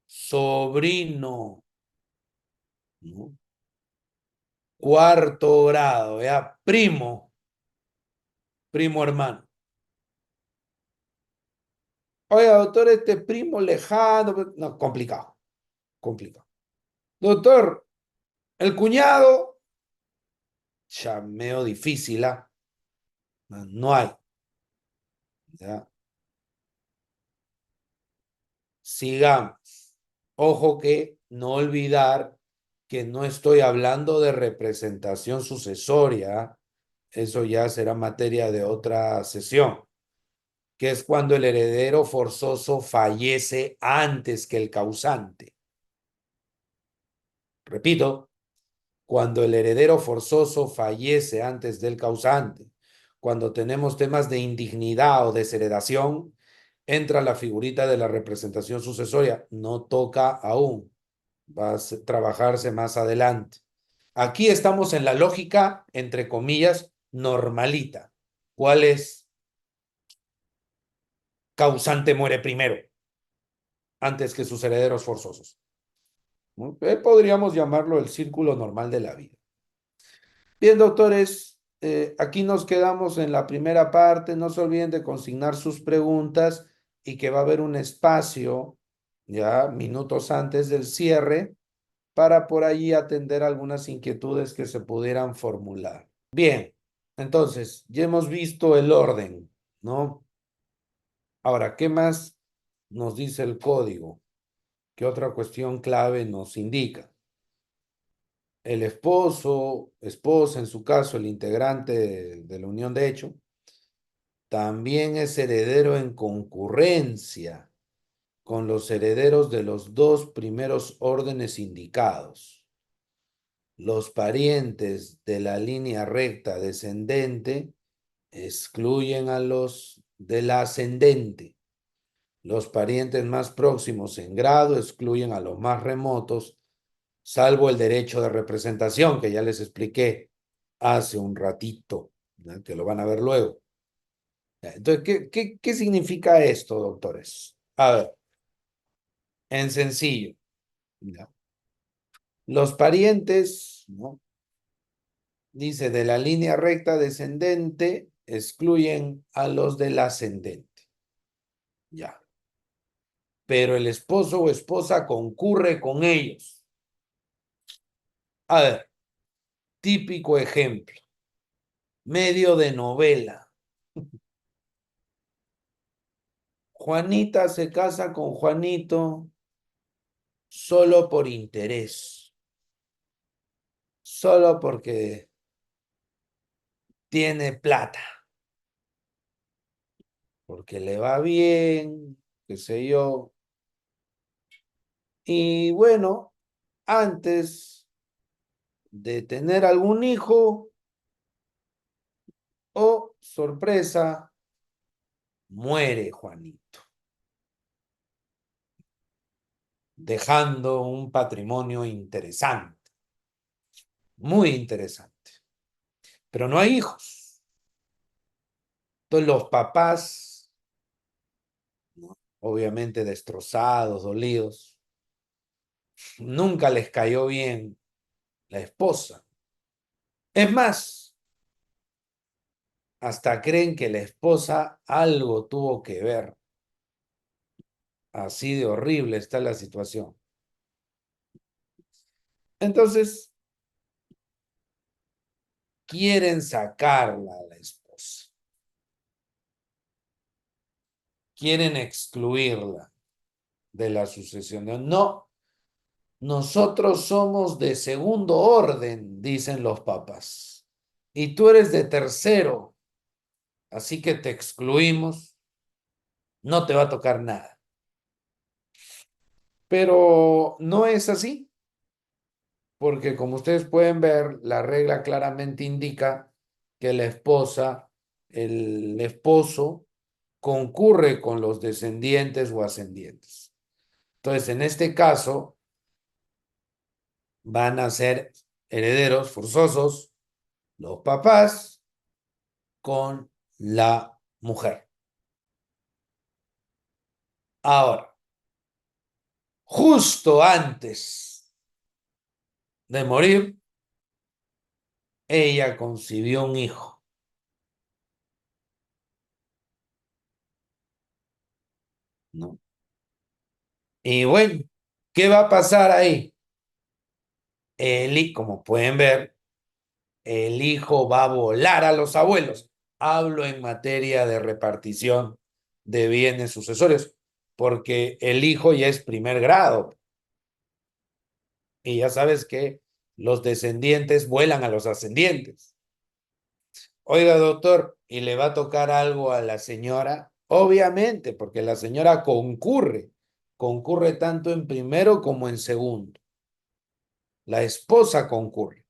sobrino, ¿no? Cuarto grado, ya, primo hermano. Oiga, doctor, este primo lejano, no, complicado, complicado. Doctor, el cuñado, ya medio difícil, ¿ah? No hay, ¿ya? Sigamos. Ojo que no olvidar que no estoy hablando de representación sucesoria. Eso ya será materia de otra sesión, que es cuando el heredero forzoso fallece antes que el causante. Repito, cuando el heredero forzoso fallece antes del causante, cuando tenemos temas de indignidad o desheredación, entra la figurita de la representación sucesoria. No toca aún, va a trabajarse más adelante. Aquí estamos en la lógica, entre comillas, normalita. ¿Cuál es? Causante muere primero, antes que sus herederos forzosos. ¿No? Podríamos llamarlo el círculo normal de la vida. Bien, doctores, aquí nos quedamos en la primera parte. No se olviden de consignar sus preguntas y que va a haber un espacio, ya minutos antes del cierre, para por allí atender algunas inquietudes que se pudieran formular. Bien, entonces, ya hemos visto el orden, ¿no? Ahora, ¿qué más nos dice el código? ¿Qué otra cuestión clave nos indica? El esposo, esposa, en su caso, el integrante de la unión de hecho, también es heredero en concurrencia con los herederos de los dos primeros órdenes indicados. Los parientes de la línea recta descendente excluyen a los de la ascendente. Los parientes más próximos en grado excluyen a los más remotos, salvo el derecho de representación, que ya les expliqué hace un ratito, ¿no? Que lo van a ver luego. Entonces, ¿qué significa esto, doctores? A ver, en sencillo, ¿no? Los parientes, ¿no? Dice, de la línea recta descendente, excluyen a los del ascendente. Ya. Pero el esposo o esposa concurre con ellos. A ver, típico ejemplo, medio de novela. Juanita se casa con Juanito solo por interés, solo porque tiene plata, porque le va bien, qué sé yo. Y bueno, antes de tener algún hijo, oh, sorpresa, muere Juanito, dejando un patrimonio interesante, muy interesante. Pero no hay hijos. Entonces los papás, ¿no? Obviamente destrozados, dolidos, nunca les cayó bien la esposa. Es más, hasta creen que la esposa algo tuvo que ver. Así de horrible está la situación. Entonces, quieren sacarla a la esposa. Quieren excluirla de la sucesión. No, nosotros somos de segundo orden, dicen los papas, y tú eres de tercero, así que te excluimos, no te va a tocar nada. Pero no es así, porque como ustedes pueden ver, la regla claramente indica que la esposa, el esposo, concurre con los descendientes o ascendientes. Entonces, en este caso, van a ser herederos forzosos los papás con la mujer. Ahora, justo antes de morir, ella concibió un hijo, ¿no? Y bueno, ¿qué va a pasar ahí? Como pueden ver, el hijo va a volar a los abuelos. Hablo en materia de repartición de bienes sucesorios, porque el hijo ya es primer grado y ya sabes que los descendientes vuelan a los ascendientes. Oiga, doctor, ¿y le va a tocar algo a la señora? Obviamente, porque la señora concurre tanto en primero como en segundo. La esposa concurre,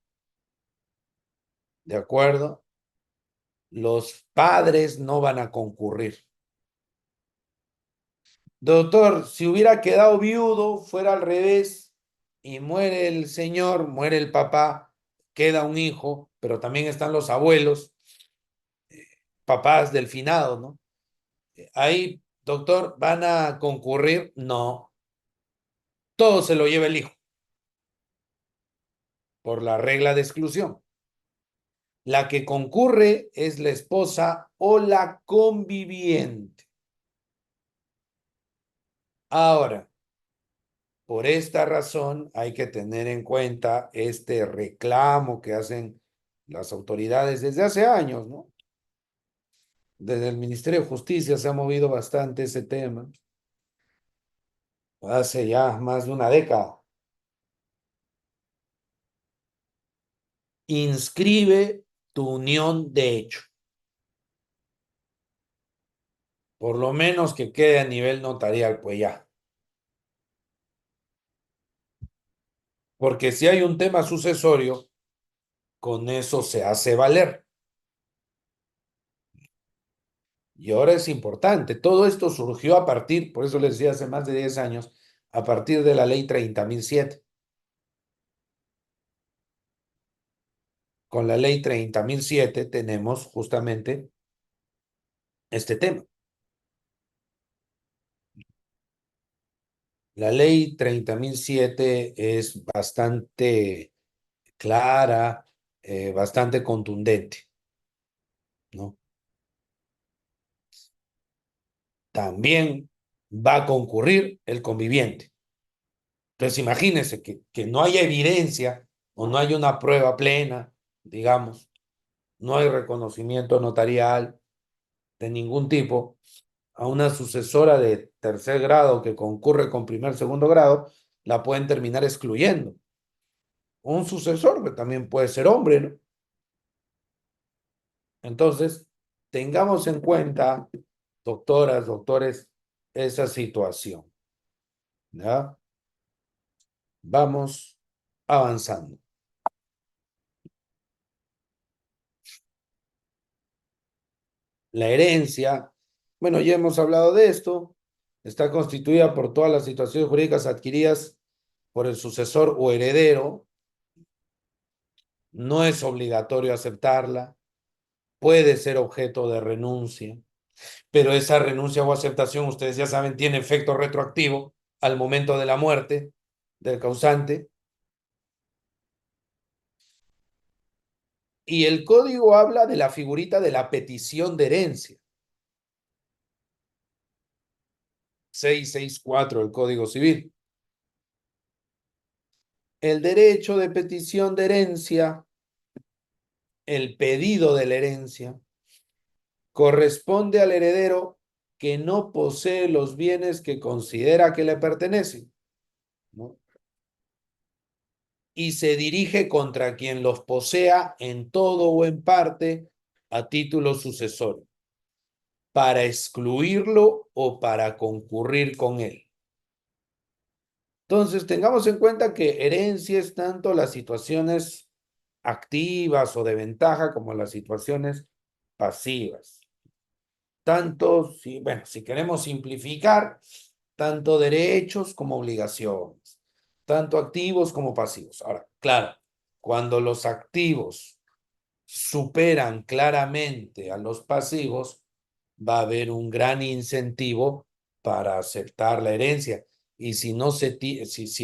¿de acuerdo? Los padres no van a concurrir. Doctor, si hubiera quedado viudo, fuera al revés, y muere el señor, muere el papá, queda un hijo, pero también están los abuelos, papás del finado, ¿no? Ahí, doctor, ¿van a concurrir? No, todo se lo lleva el hijo, por la regla de exclusión. La que concurre es la esposa o la conviviente. Ahora, por esta razón hay que tener en cuenta este reclamo que hacen las autoridades desde hace años, ¿no? Desde el Ministerio de Justicia se ha movido bastante ese tema, hace ya más de una década. Inscribe tu unión de hecho, por lo menos que quede a nivel notarial, pues ya. Porque si hay un tema sucesorio, con eso se hace valer. Y ahora es importante, todo esto surgió a partir, por eso les decía hace más de 10 años, a partir de la ley 30.007. Con la ley 30.007 tenemos justamente este tema. La ley 30.007 es bastante clara, bastante contundente, ¿no? También va a concurrir el conviviente. Entonces, imagínense que no haya evidencia o no haya una prueba plena, digamos, no hay reconocimiento notarial de ningún tipo a una sucesora de tercer grado que concurre con primer, segundo grado, la pueden terminar excluyendo. Un sucesor que también puede ser hombre, ¿no? Entonces, tengamos en cuenta, doctoras, doctores, esa situación, ¿ya? Vamos avanzando. La herencia, bueno, ya hemos hablado de esto, está constituida por todas las situaciones jurídicas adquiridas por el sucesor o heredero, no es obligatorio aceptarla, puede ser objeto de renuncia, pero esa renuncia o aceptación, ustedes ya saben, tiene efecto retroactivo al momento de la muerte del causante. Y el código habla de la figurita de la petición de herencia. 664 del Código Civil. El derecho de petición de herencia, el pedido de la herencia, corresponde al heredero que no posee los bienes que considera que le pertenecen, ¿no? y se dirige contra quien los posea en todo o en parte a título sucesorio, para excluirlo o para concurrir con él. Entonces, tengamos en cuenta que herencia es tanto las situaciones activas o de ventaja como las situaciones pasivas. Tanto, si queremos simplificar, tanto derechos como obligaciones, tanto activos como pasivos. Ahora, claro, cuando los activos superan claramente a los pasivos, va a haber un gran incentivo para aceptar la herencia. Y si no si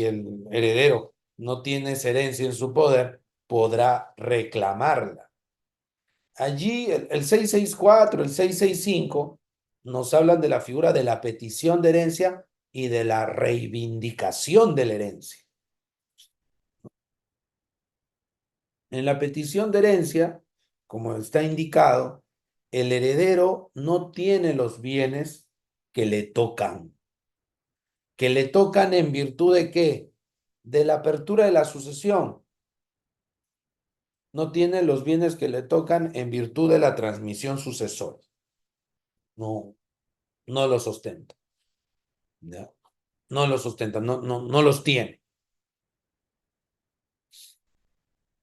el heredero no tiene esa herencia en su poder, podrá reclamarla. Allí el 664, el 665 nos hablan de la figura de la petición de herencia y de la reivindicación de la herencia. En la petición de herencia, como está indicado, el heredero no tiene los bienes que le tocan. ¿Que le tocan en virtud de qué? De la apertura de la sucesión. No tiene los bienes que le tocan en virtud de la transmisión sucesoria. No, no los ostenta. ¿Ya? No los ostenta, no los tiene.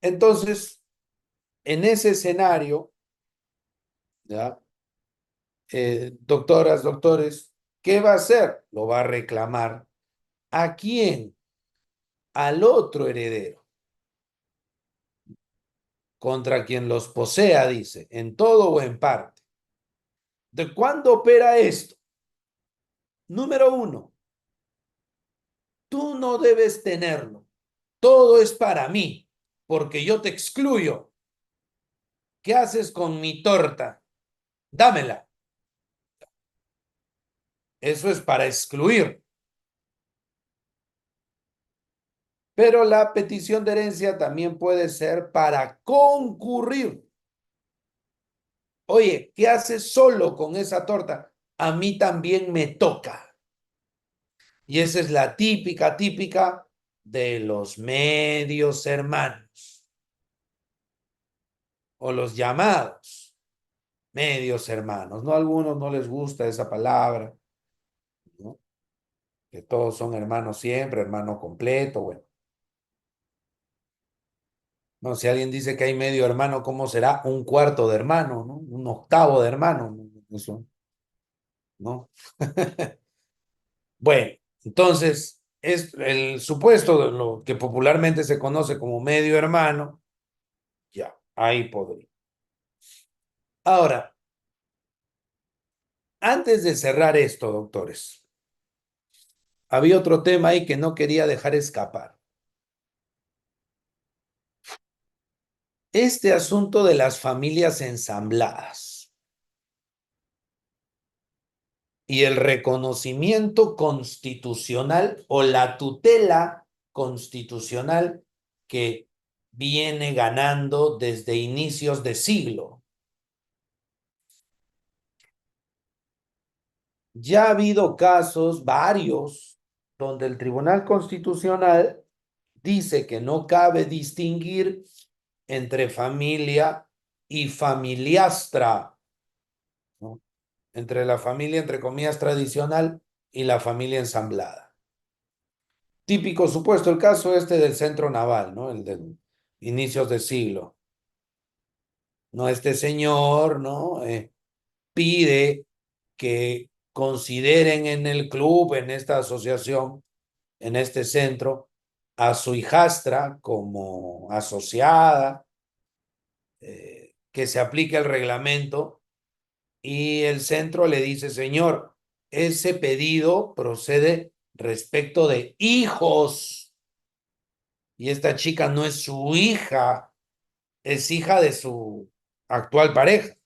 Entonces, en ese escenario, ¿ya? Doctoras, doctores, ¿qué va a hacer? Lo va a reclamar. ¿A quién? Al otro heredero, contra quien los posea, dice, en todo o en parte. ¿De cuándo opera esto? Número uno, tú no debes tenerlo. Todo es para mí, porque yo te excluyo. ¿Qué haces con mi torta? Dámela. Eso es para excluir. Pero la petición de herencia también puede ser para concurrir. Oye, ¿qué haces solo con esa torta? A mí también me toca. Y esa es la típica de los medios hermanos o los llamados medios hermanos. No, a algunos no les gusta esa palabra, ¿no? Que todos son hermanos siempre, hermano completo, bueno. No, si alguien dice que hay medio hermano, ¿cómo será? Un cuarto de hermano, ¿no? Un octavo de hermano, eso, ¿no? Bueno, entonces, es el supuesto de lo que popularmente se conoce como medio hermano, ya, ahí podría. Ahora, antes de cerrar esto, doctores, había otro tema ahí que no quería dejar escapar. Este asunto de las familias ensambladas y el reconocimiento constitucional o la tutela constitucional que viene ganando desde inicios de siglo. Ya ha habido casos, varios, donde el Tribunal Constitucional dice que no cabe distinguir entre familia y familiastra, ¿no? Entre la familia, entre comillas, tradicional y la familia ensamblada. Típico supuesto, el caso este del centro naval, ¿no? El de inicios de siglo. ¿No? Este señor, ¿no? Pide que consideren en el club, en esta asociación, en este centro, a su hijastra como asociada, que se aplique el reglamento y el centro le dice, señor, ese pedido procede respecto de hijos y esta chica no es su hija, es hija de su actual pareja,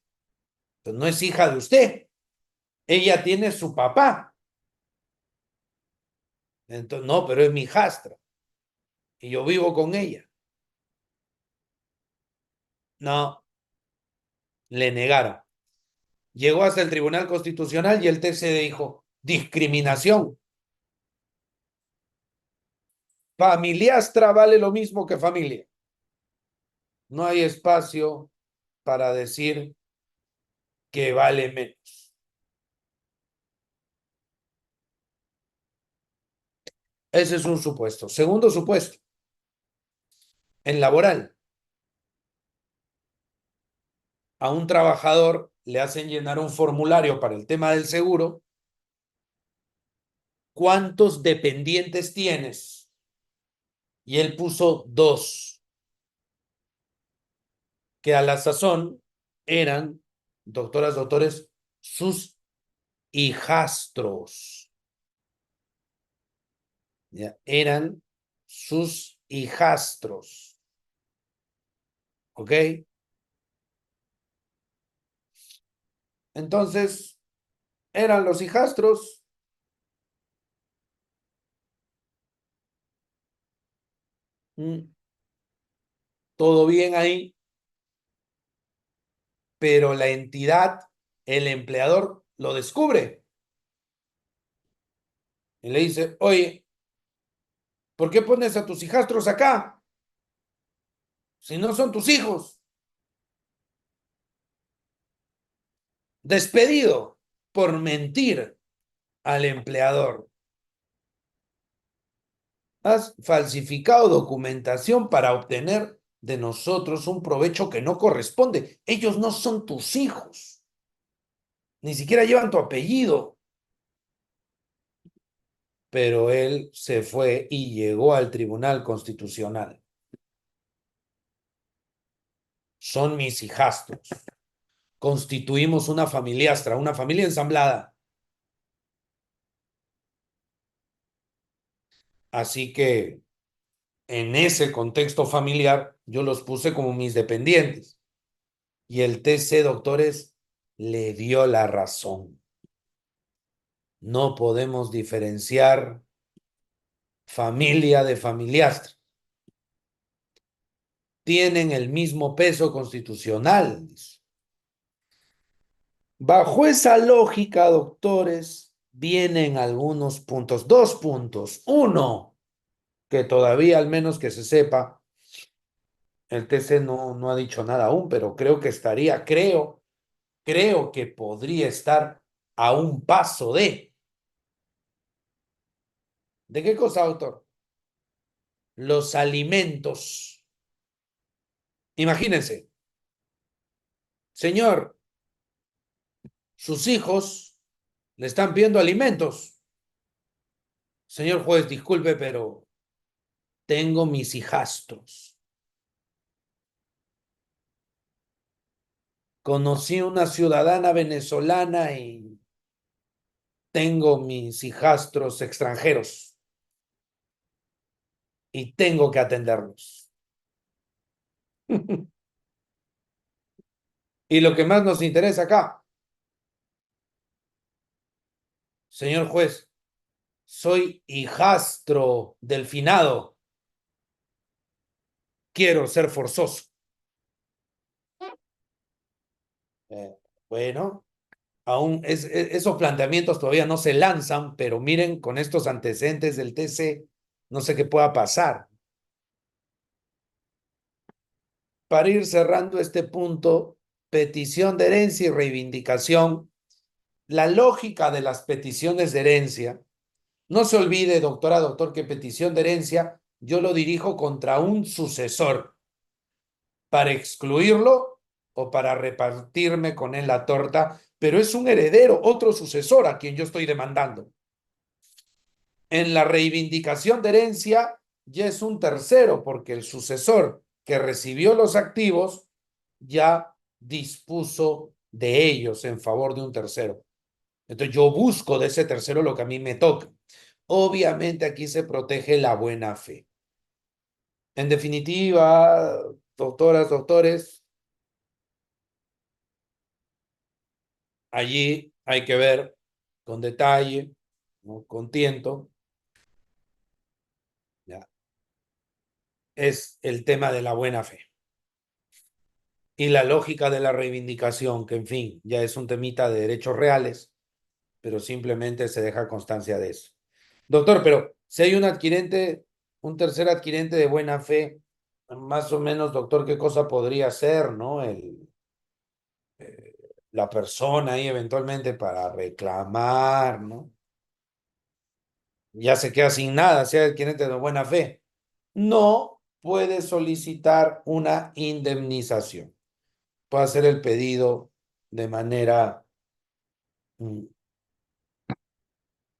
pues no es hija de usted, ella tiene su papá, entonces no, pero es mi hijastra y yo vivo con ella. No, le negaron. Llegó hasta el Tribunal Constitucional y el TCD dijo, discriminación. Familiastra vale lo mismo que familia. No hay espacio para decir que vale menos. Ese es un supuesto. Segundo supuesto, en laboral, a un trabajador le hacen llenar un formulario para el tema del seguro. ¿Cuántos dependientes tienes? Y él puso 2, que a la sazón eran, doctoras, doctores, sus hijastros. ¿Ya? Eran sus hijastros. ¿Ok? Entonces, eran los hijastros. Todo bien ahí, pero la entidad, el empleador, lo descubre y le dice, oye, ¿por qué pones a tus hijastros acá? Si no son tus hijos. Despedido por mentir al empleador. Has falsificado documentación para obtener de nosotros un provecho que no corresponde. Ellos no son tus hijos. Ni siquiera llevan tu apellido. Pero él se fue y llegó al Tribunal Constitucional. Son mis hijastros. Constituimos una familiastra, una familia ensamblada. Así que en ese contexto familiar, yo los puse como mis dependientes. Y el TC, doctores, le dio la razón. No podemos diferenciar familia de familiastra. Tienen el mismo peso constitucional. Bajo esa lógica, doctores, vienen algunos puntos, 2 puntos. Uno, que todavía, al menos que se sepa, el TC no ha dicho nada aún, pero creo que estaría, creo que podría estar a un paso de. ¿De qué cosa, doctor? Los alimentos. Imagínense, señor, sus hijos le están pidiendo alimentos. Señor juez, disculpe, pero tengo mis hijastros. Conocí una ciudadana venezolana y tengo mis hijastros extranjeros y tengo que atenderlos. Y lo que más nos interesa acá, señor juez, soy hijastro del finado. Quiero ser forzoso. Eh, bueno, aún esos planteamientos todavía no se lanzan, pero miren, con estos antecedentes del TC, no sé qué pueda pasar. Para ir cerrando este punto, petición de herencia y reivindicación, la lógica de las peticiones de herencia, no se olvide, doctora, doctor, que petición de herencia yo lo dirijo contra un sucesor para excluirlo o para repartirme con él la torta, pero es un heredero, otro sucesor a quien yo estoy demandando. En la reivindicación de herencia ya es un tercero, porque el sucesor que recibió los activos ya dispuso de ellos en favor de un tercero. Entonces yo busco de ese tercero lo que a mí me toca. Obviamente aquí se protege la buena fe. En definitiva, doctoras, doctores, allí hay que ver con detalle, ¿no? Con tiento, ¿ya? Es el tema de la buena fe y la lógica de la reivindicación, que en fin, ya es un temita de derechos reales, pero simplemente se deja constancia de eso. Doctor, pero si hay un adquirente, un tercer adquirente de buena fe, más o menos, doctor, ¿qué cosa podría ser, no? Eh, la persona ahí eventualmente para reclamar, ¿no? Ya se queda sin nada, sea adquirente de buena fe. No puede solicitar una indemnización. Puede hacer el pedido de manera mm,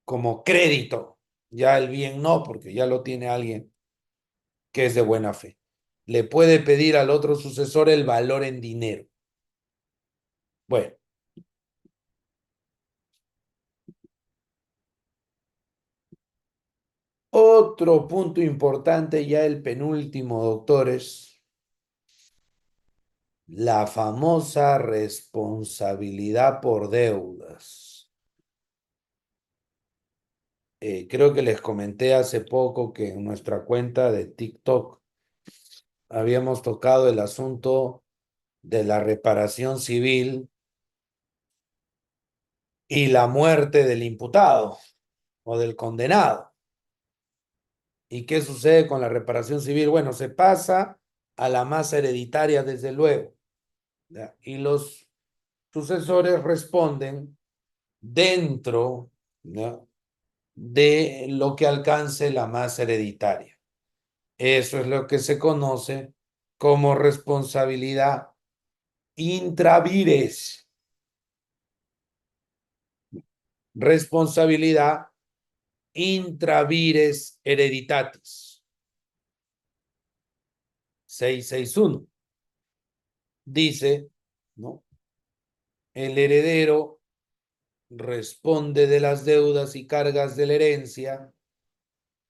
como crédito. Ya el bien no, porque ya lo tiene alguien que es de buena fe. Le puede pedir al otro sucesor el valor en dinero. Bueno, otro punto importante, ya el penúltimo, doctores, la famosa responsabilidad por deudas. Creo que les comenté hace poco que en nuestra cuenta de TikTok habíamos tocado el asunto de la reparación civil y la muerte del imputado o del condenado. ¿Y qué sucede con la reparación civil? Bueno, se pasa a la masa hereditaria, desde luego, ¿ya? Y los sucesores responden dentro, ¿no?, de lo que alcance la masa hereditaria. Eso es lo que se conoce como responsabilidad intravires. Responsabilidad intravires hereditatis. 661 dice, ¿no? El heredero responde de las deudas y cargas de la herencia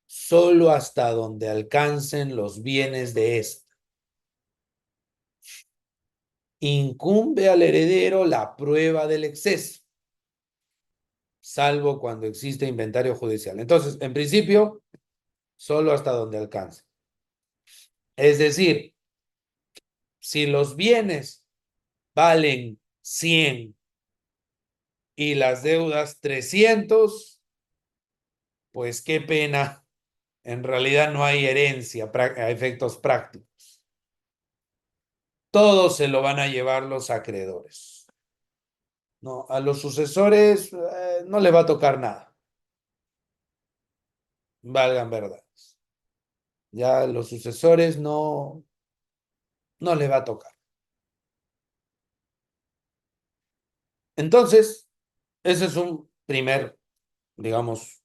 solo hasta donde alcancen los bienes de ésta. Incumbe al heredero la prueba del exceso, salvo cuando existe inventario judicial. Entonces, en principio, solo hasta donde alcance. Es decir, si los bienes valen 100 y las deudas 300, pues qué pena, en realidad no hay herencia a efectos prácticos. Todo se lo van a llevar los acreedores. No, a los sucesores no le va a tocar nada, valgan verdades. Ya a los sucesores no le va a tocar. Entonces, ese es un primer, digamos,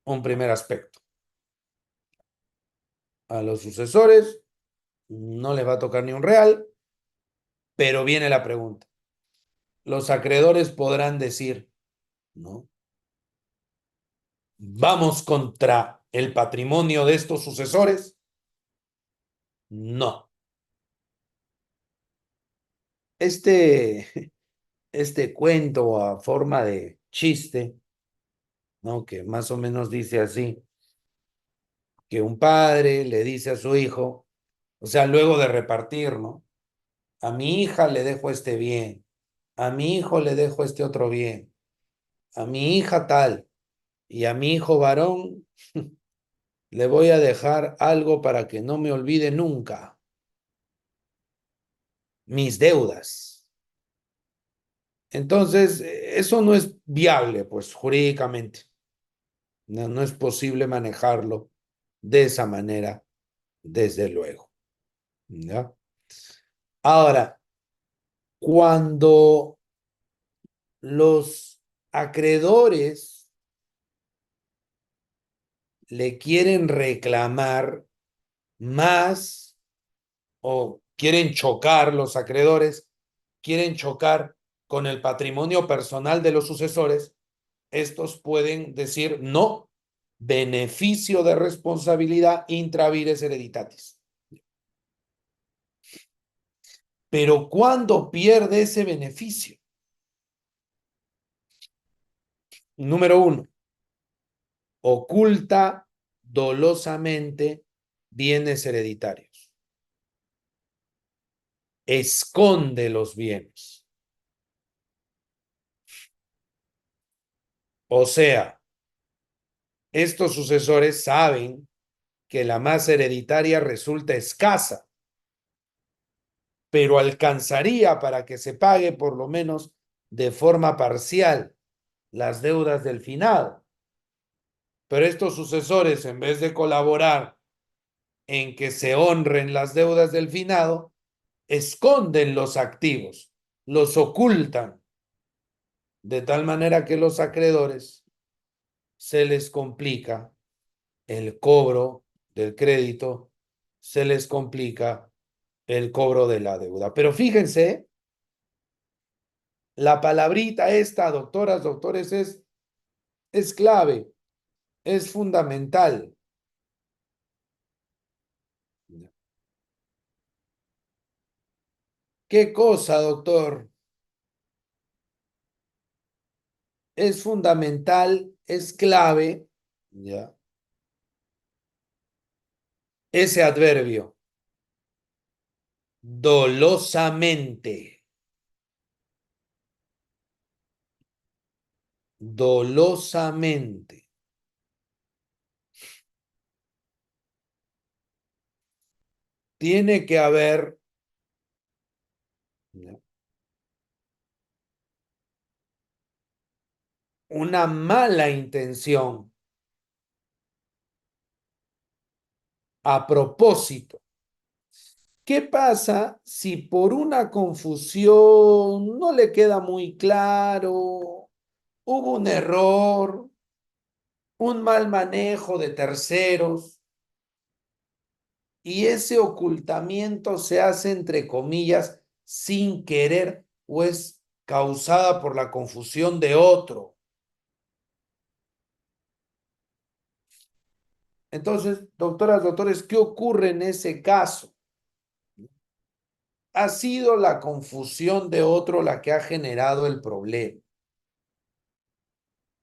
un primer aspecto. A los sucesores no les va a tocar ni un real, pero viene la pregunta. Los acreedores podrán decir, ¿no?, ¿vamos contra el patrimonio de estos sucesores? No. Este, este cuento a forma de chiste, ¿no?, que más o menos dice así, que un padre le dice a su hijo, o sea, luego de repartir, ¿no? A mi hija le dejo este bien, a mi hijo le dejo este otro bien, a mi hija tal, y a mi hijo varón le voy a dejar algo para que no me olvide nunca: mis deudas. Entonces, eso no es viable, pues, jurídicamente. No es posible manejarlo de esa manera, desde luego, ¿ya? Ahora, cuando los acreedores le quieren reclamar más, o quieren chocar, los acreedores quieren chocar con el patrimonio personal de los sucesores, estos pueden decir no, beneficio de responsabilidad intravires hereditatis. Pero ¿cuándo pierde ese beneficio? Número uno, oculta dolosamente bienes hereditarios. Esconde los bienes. O sea, estos sucesores saben que la masa hereditaria resulta escasa, pero alcanzaría para que se pague por lo menos de forma parcial las deudas del finado. Pero estos sucesores, en vez de colaborar en que se honren las deudas del finado, esconden los activos, los ocultan, de tal manera que los acreedores se les complica el cobro del crédito, se les complica el cobro de la deuda. Pero fíjense, la palabrita esta, doctoras, doctores, es clave, es fundamental. ¿Qué cosa, doctor? Es fundamental, es clave, ¿ya? Ese adverbio, dolosamente, dolosamente. Tiene que haber, ¿ya?, una mala intención a propósito. ¿Qué pasa si por una confusión no le queda muy claro, hubo un error, un mal manejo de terceros y ese ocultamiento se hace entre comillas sin querer o es causada por la confusión de otro? Entonces, doctoras, doctores, ¿qué ocurre en ese caso? Ha sido la confusión de otro la que ha generado el problema.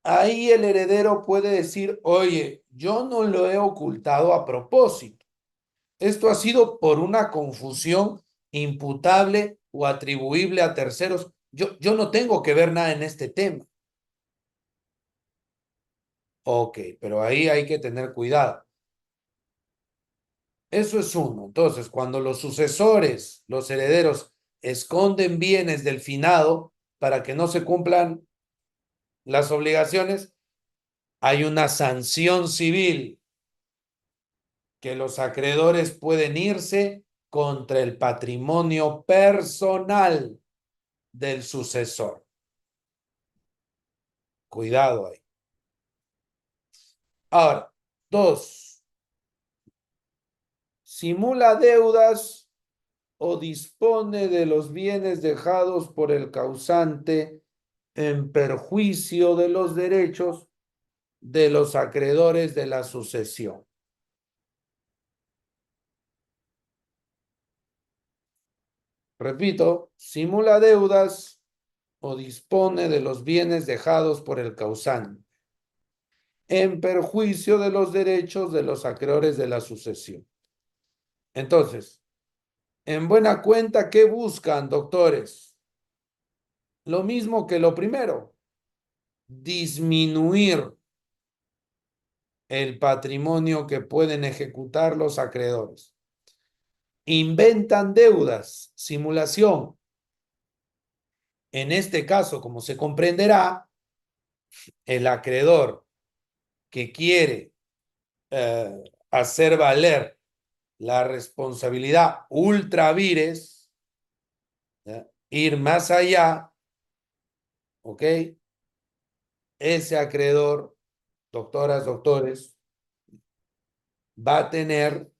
Ahí el heredero puede decir, oye, yo no lo he ocultado a propósito. Esto ha sido por una confusión imputable o atribuible a terceros. Yo no tengo que ver nada en este tema. Ok, pero ahí hay que tener cuidado. Eso es uno. Entonces, cuando los sucesores, los herederos, esconden bienes del finado para que no se cumplan las obligaciones, hay una sanción civil que los acreedores pueden irse contra el patrimonio personal del sucesor. Cuidado ahí. Ahora, dos, simula deudas o dispone de los bienes dejados por el causante en perjuicio de los derechos de los acreedores de la sucesión. Repito, simula deudas o dispone de los bienes dejados por el causante en perjuicio de los derechos de los acreedores de la sucesión. Entonces, en buena cuenta, ¿qué buscan, doctores? Lo mismo que lo primero, disminuir el patrimonio que pueden ejecutar los acreedores. Inventan deudas, simulación. En este caso, como se comprenderá, el acreedor que quiere hacer valer la responsabilidad ultra vires, ir más allá, ¿ok? Ese acreedor, doctoras, doctores, va a tener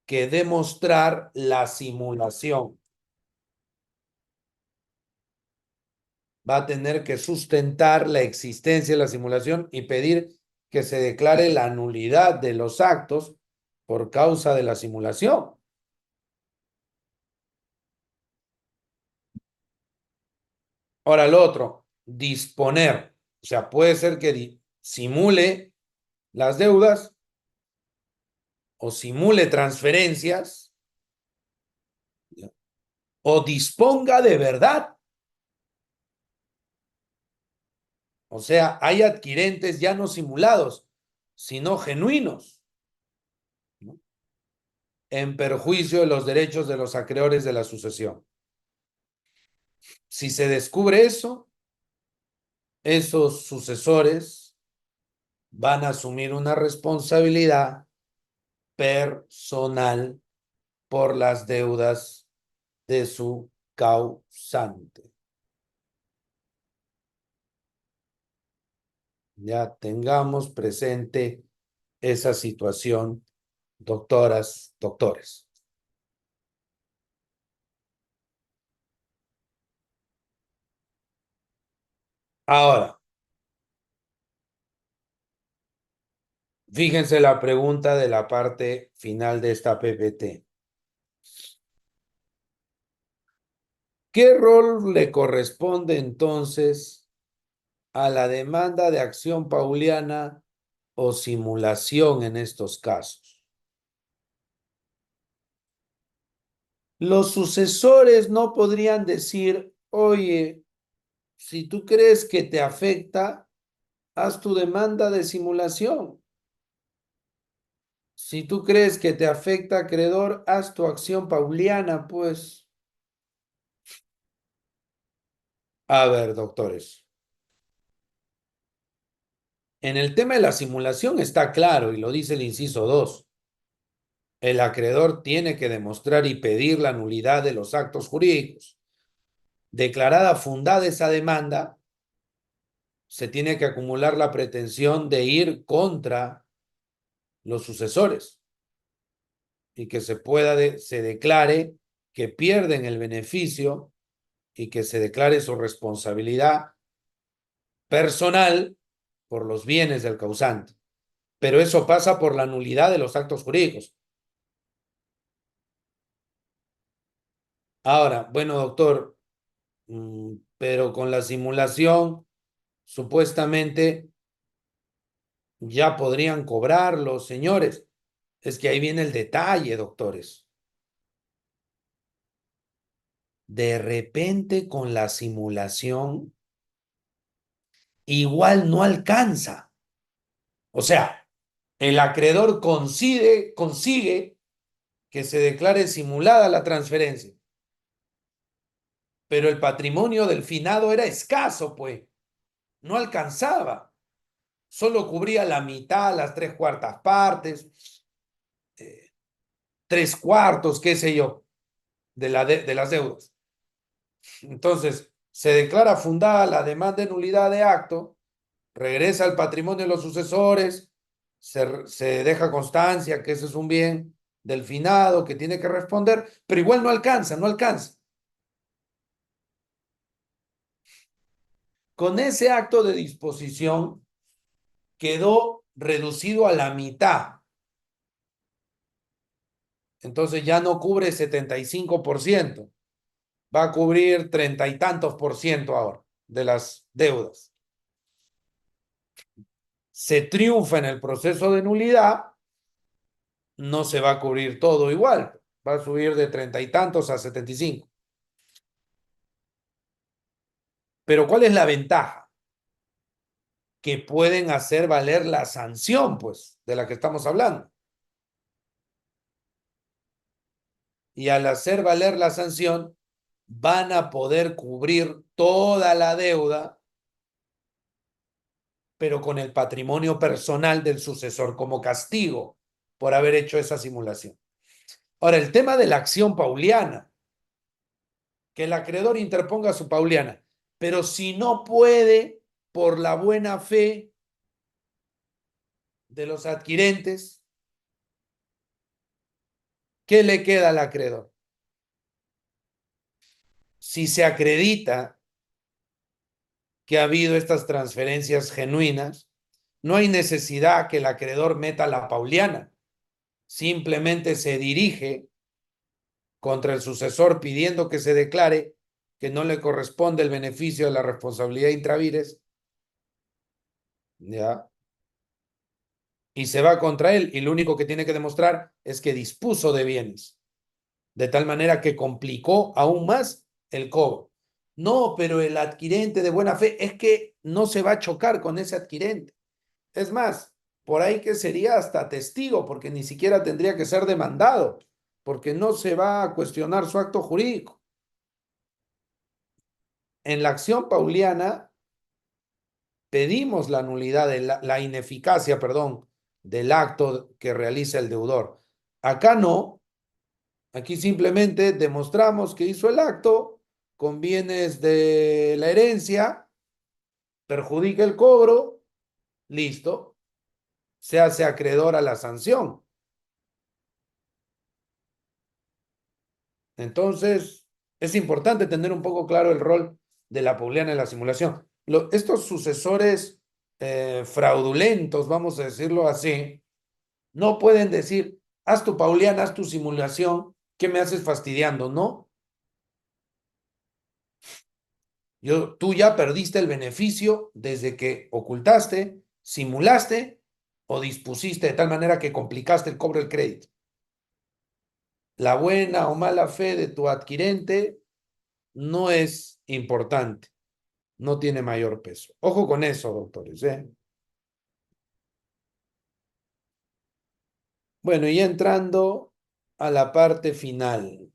que demostrar la simulación. Va a tener que sustentar la existencia de la simulación y pedir que se declare la nulidad de los actos por causa de la simulación. Ahora, lo otro, disponer. O sea, puede ser que simule las deudas o simule transferencias o disponga de verdad. O sea, hay adquirentes ya no simulados, sino genuinos. en perjuicio de los derechos de los acreedores de la sucesión. Si se descubre eso, esos sucesores van a asumir una responsabilidad personal por las deudas de su causante. Ya tengamos presente esa situación, doctoras, doctores. Ahora, fíjense la pregunta de la parte final de esta PPT. ¿Qué rol le corresponde entonces a la demanda de acción pauliana o simulación en estos casos? Los sucesores no podrían decir, oye, si tú crees que te afecta, haz tu demanda de simulación. Si tú crees que te afecta, acreedor, haz tu acción pauliana, pues. A ver, doctores. En el tema de la simulación está claro, y lo dice el inciso 2. El acreedor tiene que demostrar y pedir la nulidad de los actos jurídicos. Declarada fundada esa demanda, se tiene que acumular la pretensión de ir contra los sucesores y que se declare que pierden el beneficio y que se declare su responsabilidad personal por los bienes del causante. Pero eso pasa por la nulidad de los actos jurídicos. Ahora, bueno, doctor, pero con la simulación, supuestamente ya podrían cobrar los señores. Es que ahí viene el detalle, doctores. De repente con la simulación, igual no alcanza. O sea, el acreedor consigue que se declare simulada la transferencia, pero el patrimonio del finado era escaso, pues, no alcanzaba. Solo cubría la mitad, las 3/4 partes, 3/4, qué sé yo, de las deudas. Entonces, se declara fundada la demanda de nulidad de acto, regresa al patrimonio de los sucesores, se deja constancia que ese es un bien del finado que tiene que responder, pero igual no alcanza, no alcanza. Con ese acto de disposición quedó reducido a la mitad. Entonces ya no cubre 75%, va a cubrir 30 y tantos por ciento ahora de las deudas. Se triunfa en el proceso de nulidad, no se va a cubrir todo igual, va a subir de 30 y tantos a 75. Pero ¿cuál es la ventaja? Que pueden hacer valer la sanción, pues, de la que estamos hablando. Y al hacer valer la sanción, van a poder cubrir toda la deuda, pero con el patrimonio personal del sucesor como castigo por haber hecho esa simulación. Ahora, el tema de la acción pauliana, que el acreedor interponga su pauliana, pero si no puede, por la buena fe de los adquirentes, ¿qué le queda al acreedor? Si se acredita que ha habido estas transferencias genuinas, no hay necesidad que el acreedor meta la pauliana, simplemente se dirige contra el sucesor pidiendo que se declare que no le corresponde el beneficio de la responsabilidad intravires, ¿ya? Y se va contra él y lo único que tiene que demostrar es que dispuso de bienes, de tal manera que complicó aún más el cobro. No, pero el adquirente de buena fe es que no se va a chocar con ese adquirente. Es más, por ahí que sería hasta testigo, porque ni siquiera tendría que ser demandado. porque no se va a cuestionar su acto jurídico. En la acción pauliana pedimos la nulidad, la ineficacia, perdón, del acto que realiza el deudor. Acá no, aquí simplemente demostramos que hizo el acto con bienes de la herencia, perjudica el cobro, listo, se hace acreedor a la sanción. Entonces, es importante tener un poco claro el rol de la Pauliana en la simulación. Estos sucesores fraudulentos, vamos a decirlo así, no pueden decir, haz tu Pauliana, haz tu simulación, ¿qué me haces fastidiando? No, tú ya perdiste el beneficio desde que ocultaste, simulaste o dispusiste de tal manera que complicaste el cobro del crédito. La buena o mala fe de tu adquirente no es importante, no tiene mayor peso. Ojo con eso, doctores, ¿eh? Bueno, y entrando a la parte final.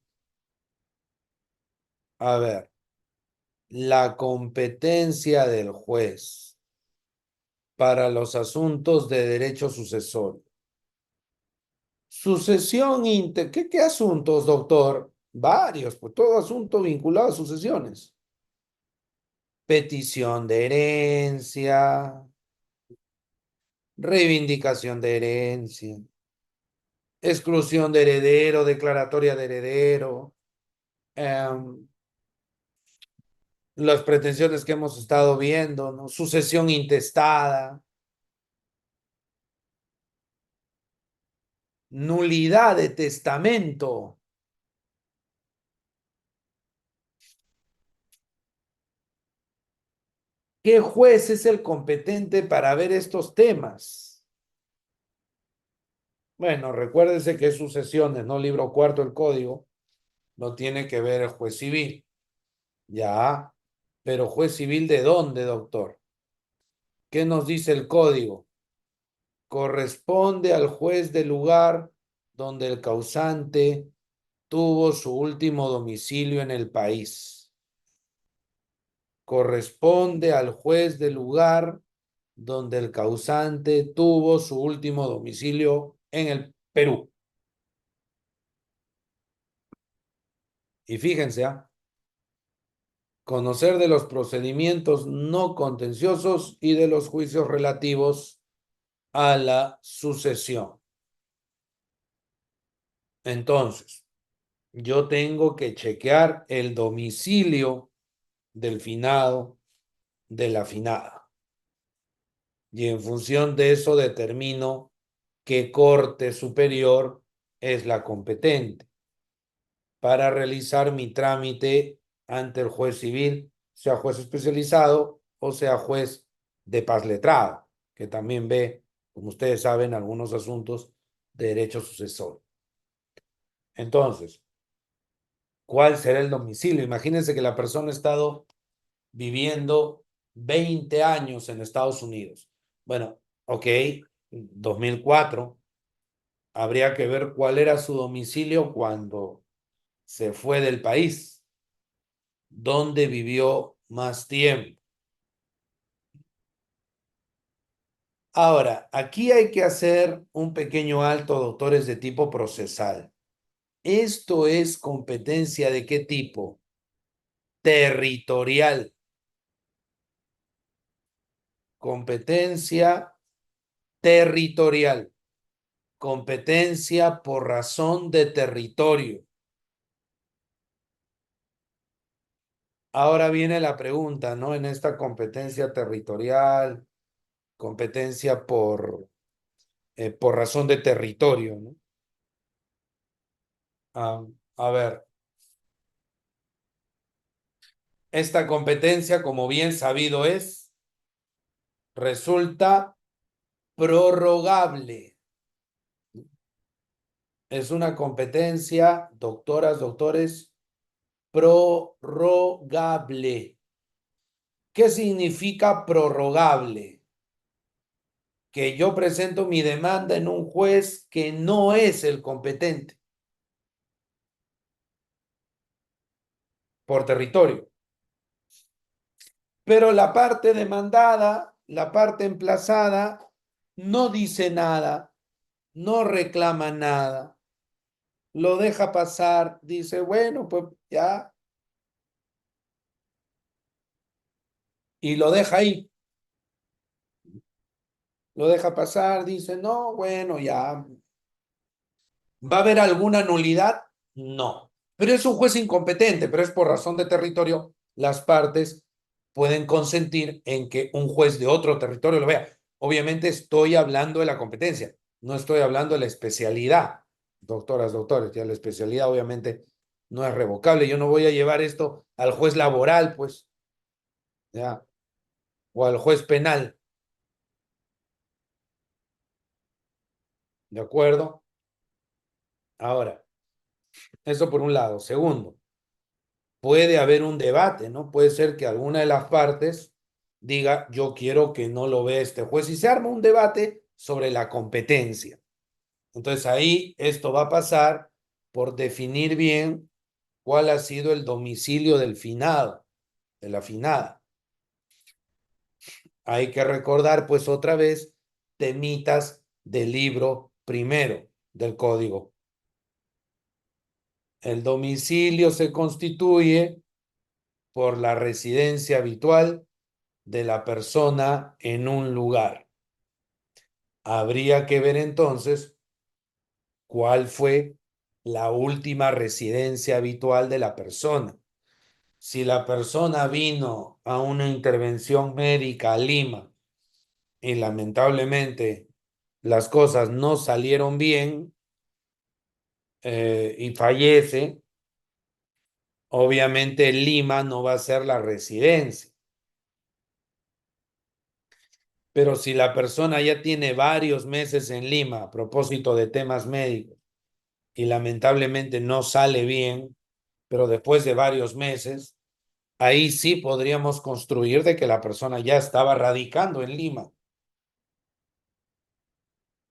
A ver, la competencia del juez para los asuntos de derecho sucesorio. Sucesión ¿Qué asuntos, doctor? Varios, pues todo asunto vinculado a sucesiones. Petición de herencia, reivindicación de herencia, exclusión de heredero, declaratoria de heredero, las pretensiones que hemos estado viendo, ¿no? Sucesión intestada, nulidad de testamento. ¿Qué juez es el competente para ver estos temas? Bueno, recuérdense que es sucesiones, no libro cuarto del código, no tiene que ver el juez civil. Ya, pero juez civil ¿de dónde, doctor? ¿Qué nos dice el código? Corresponde al juez del lugar donde el causante tuvo su último domicilio en el país. Corresponde al juez del lugar donde el causante tuvo su último domicilio en el Perú. Y fíjense, conocer de los procedimientos no contenciosos y de los juicios relativos a la sucesión. Entonces, yo tengo que chequear el domicilio del finado, de la finada. Y en función de eso determino qué corte superior es la competente para realizar mi trámite ante el juez civil, sea juez especializado o sea juez de paz letrado, que también ve, como ustedes saben, algunos asuntos de derecho sucesorio. Entonces, ¿cuál será el domicilio? Imagínense que la persona ha estado viviendo 20 años en Estados Unidos. Bueno, ok, 2004, habría que ver cuál era su domicilio cuando se fue del país, dónde vivió más tiempo. Ahora, aquí hay que hacer un pequeño alto, doctores, de tipo procesal. ¿Esto es competencia de qué tipo? Territorial. Competencia territorial. Competencia por razón de territorio. Ahora viene la pregunta, ¿no? En esta competencia territorial, competencia por razón de territorio, ¿no? Ah, a ver, esta competencia, como bien sabido es, resulta prorrogable. Es una competencia, doctoras, doctores, prorrogable. ¿Qué significa prorrogable? Que yo presento mi demanda en un juez que no es el competente. por territorio. Pero la parte demandada, la parte emplazada, no dice nada, no reclama nada, lo deja pasar, dice, bueno, pues ya, y lo deja ahí, lo deja pasar, dice, no, bueno, ya. ¿Va a haber alguna nulidad? No. Pero es un juez incompetente, pero es por razón de territorio, las partes pueden consentir en que un juez de otro territorio lo vea. Obviamente estoy hablando de la competencia, no estoy hablando de la especialidad. Doctoras, doctores, ya la especialidad obviamente no es revocable. Yo no voy a llevar esto al juez laboral, pues, ya, o al juez penal, ¿de acuerdo? Ahora, eso por un lado. Segundo, puede haber un debate, ¿no? Puede ser que alguna de las partes diga, yo quiero que no lo vea este juez y se arma un debate sobre la competencia. Entonces ahí esto va a pasar por definir bien cuál ha sido el domicilio del finado, de la finada. Hay que recordar pues otra vez temitas del libro primero del código. El domicilio se constituye por la residencia habitual de la persona en un lugar. Habría que ver entonces cuál fue la última residencia habitual de la persona. Si la persona vino a una intervención médica a Lima y lamentablemente las cosas no salieron bien y fallece, obviamente Lima no va a ser la residencia. Pero si la persona ya tiene varios meses en Lima a propósito de temas médicos y lamentablemente no sale bien, pero después de varios meses, ahí sí podríamos construir de que la persona ya estaba radicando en Lima.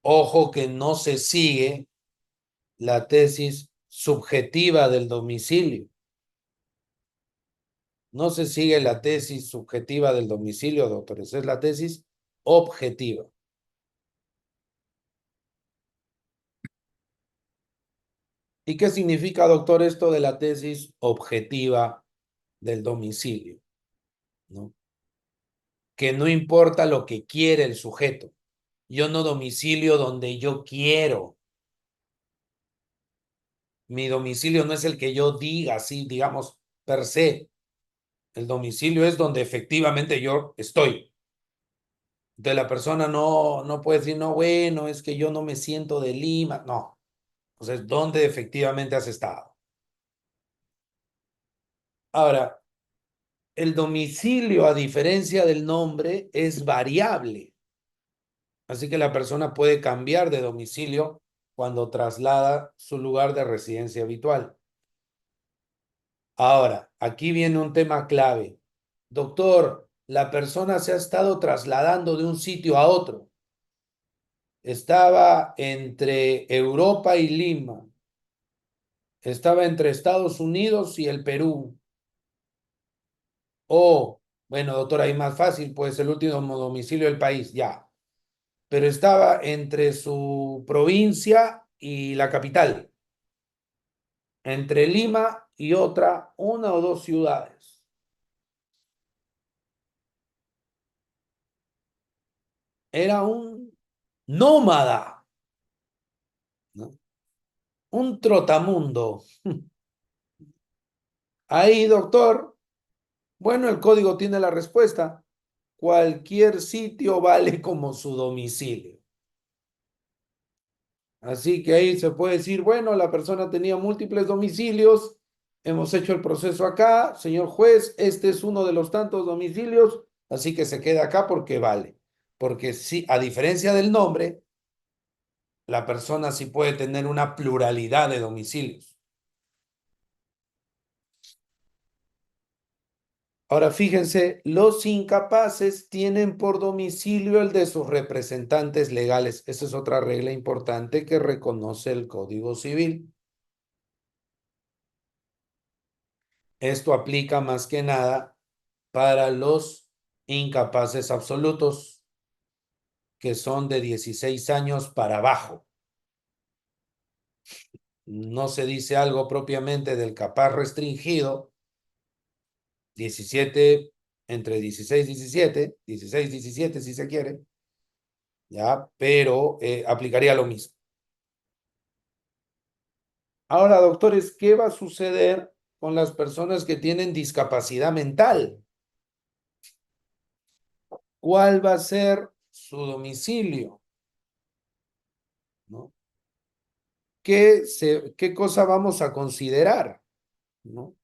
Ojo que no se sigue la tesis subjetiva del domicilio. No se sigue la tesis subjetiva del domicilio, doctores, es la tesis objetiva. ¿Y qué significa, doctor, esto de la tesis objetiva del domicilio? ¿No? Que no importa lo que quiere el sujeto. Yo no domicilio donde yo quiero. Mi domicilio no es el que yo diga, así, digamos, per se. El domicilio es donde efectivamente yo estoy. Entonces la persona no puede decir, no, bueno, es que yo no me siento de Lima. No. Entonces, ¿dónde efectivamente has estado? Ahora, el domicilio, a diferencia del nombre, es variable. Así que la persona puede cambiar de domicilio cuando traslada su lugar de residencia habitual. Ahora, aquí viene un tema clave. Doctor, la persona se ha estado trasladando de un sitio a otro. Estaba entre Europa y Lima. Estaba entre Estados Unidos y el Perú. O, bueno, doctor, ahí más fácil, pues el último domicilio del país, ya. Pero estaba entre su provincia y la capital. Entre Lima y otra, una o dos ciudades. Era un nómada, ¿no? Un trotamundo. Ahí, doctor, bueno, el código tiene la respuesta. Cualquier sitio vale como su domicilio. Así que ahí se puede decir, bueno, la persona tenía múltiples domicilios, hemos hecho el proceso acá, señor juez, este es uno de los tantos domicilios, así que se queda acá porque vale. Porque sí, a diferencia del nombre, la persona sí puede tener una pluralidad de domicilios. Ahora fíjense, los incapaces tienen por domicilio el de sus representantes legales. Esa es otra regla importante que reconoce el Código Civil. Esto aplica más que nada para los incapaces absolutos, que son de 16 años para abajo. No se dice algo propiamente del capaz restringido, 17, entre 16 y 17, 16, 17 si se quiere, ¿ya? Pero aplicaría lo mismo. Ahora, doctores, ¿qué va a suceder con las personas que tienen discapacidad mental? ¿Cuál va a ser su domicilio? ¿No? ¿Qué cosa vamos a considerar? ¿No?